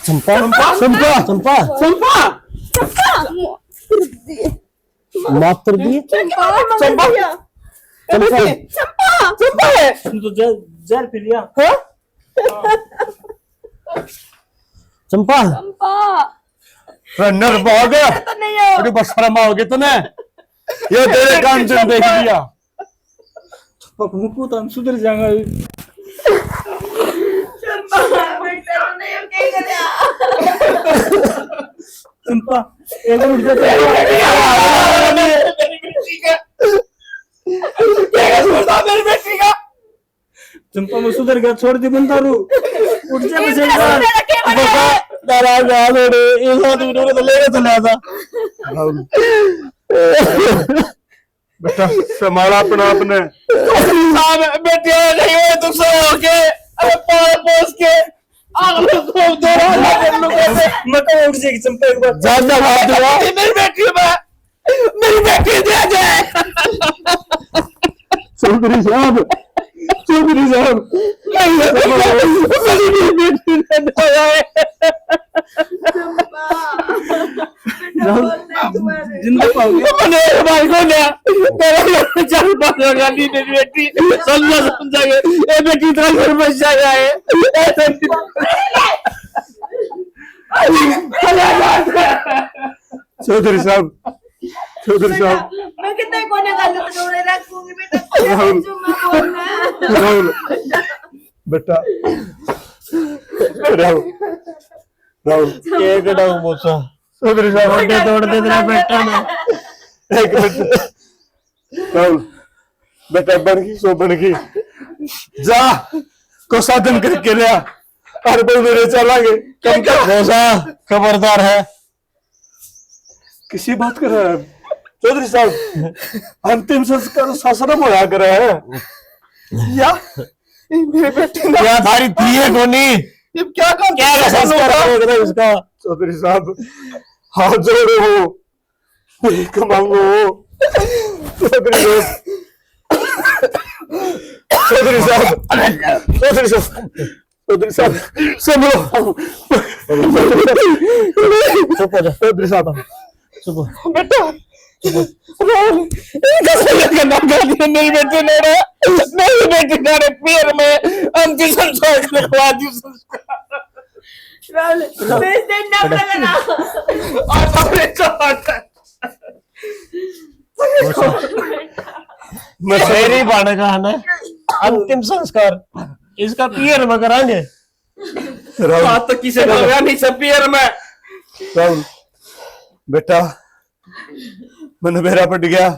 चंपा चंपा चंपा माफ कर दिए। तुम तो जेल पी लिया। चंपा नरबाग थोड़ी बहुत शर्म आओगे तुम्हें, ये तेरे कान से देख लिया। मुकू तो हम सुधर जाएंगे। चंपा एक उठ चंपा मैं सुधर गया, छोड़ दी बंदा रू उठ जा। बेटा संभाला अपना आपने। बेटे नहीं हुए तुम सो के पोस के मैं उठ जाएगी चंपा एक बार। ज्यादा बात हुआ मेरी बेटी दे जाए। चौधरी साहब जिंदा पाओगे भाई को चल पाओगा नहीं मेरी बेटी समझा ये बेटी तेरा घर बच जाएगा है। चौधरी साहब मैं कितने कोने गलत जोड़े रखूंगी बेटा। राहुल बेटा राहुल एक डाउ मौसा चौधरी साहब तोड़ दे तेरा बेटा ने। एक मिनट राहुल बेटा बन गई जा को साधन करके लिया और मेरे चलांगे कम कर। मौसा खबरदार है। किसी बात कर रहा है चौधरी साहब? अंतिम संस्कार सासरम होया कर रहा है या मेरे बेटे ने क्या थारी थी है कोनी, क्या संस्कार होगा इसका। चौधरी साहब हाथ जोड़ो हो, भीख मांगो चौधरी साहब सुनो चौधरी साहब सुबह बेटा राहुल इनका सही करना गाली नहीं बेटी ने रे नहीं बेटी ने पैर में अंतिम संस्कार करवा दी संस्कार राहुल बेच देना पड़ेगा और अपने चाहता मेरी बाण का है ना अंतिम संस्कार इसका पियर में कराएंगे। बात तो किसे लगा नहीं सब पैर में राहुल बेटा मैंने मेरा पट गया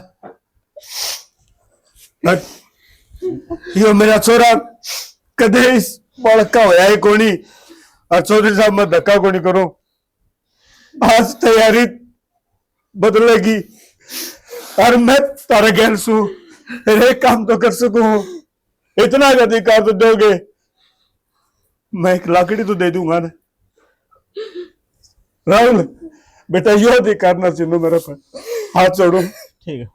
यो मेरा छोरा कदे इस बालक का होया ही कोनी और चौधरी साहब मैं धक्का कोनी करूं आज तैयारी बदलेगी और मैं तारे गैर सू एक काम तो कर सकूं इतना अधिकार तो दोगे मैं एक लाकड़ी तो दे दूंगा ना राहुल बेटा यो अधिकार ना चिन्हो मेरे पर हाथ छोड़ो ठीक है।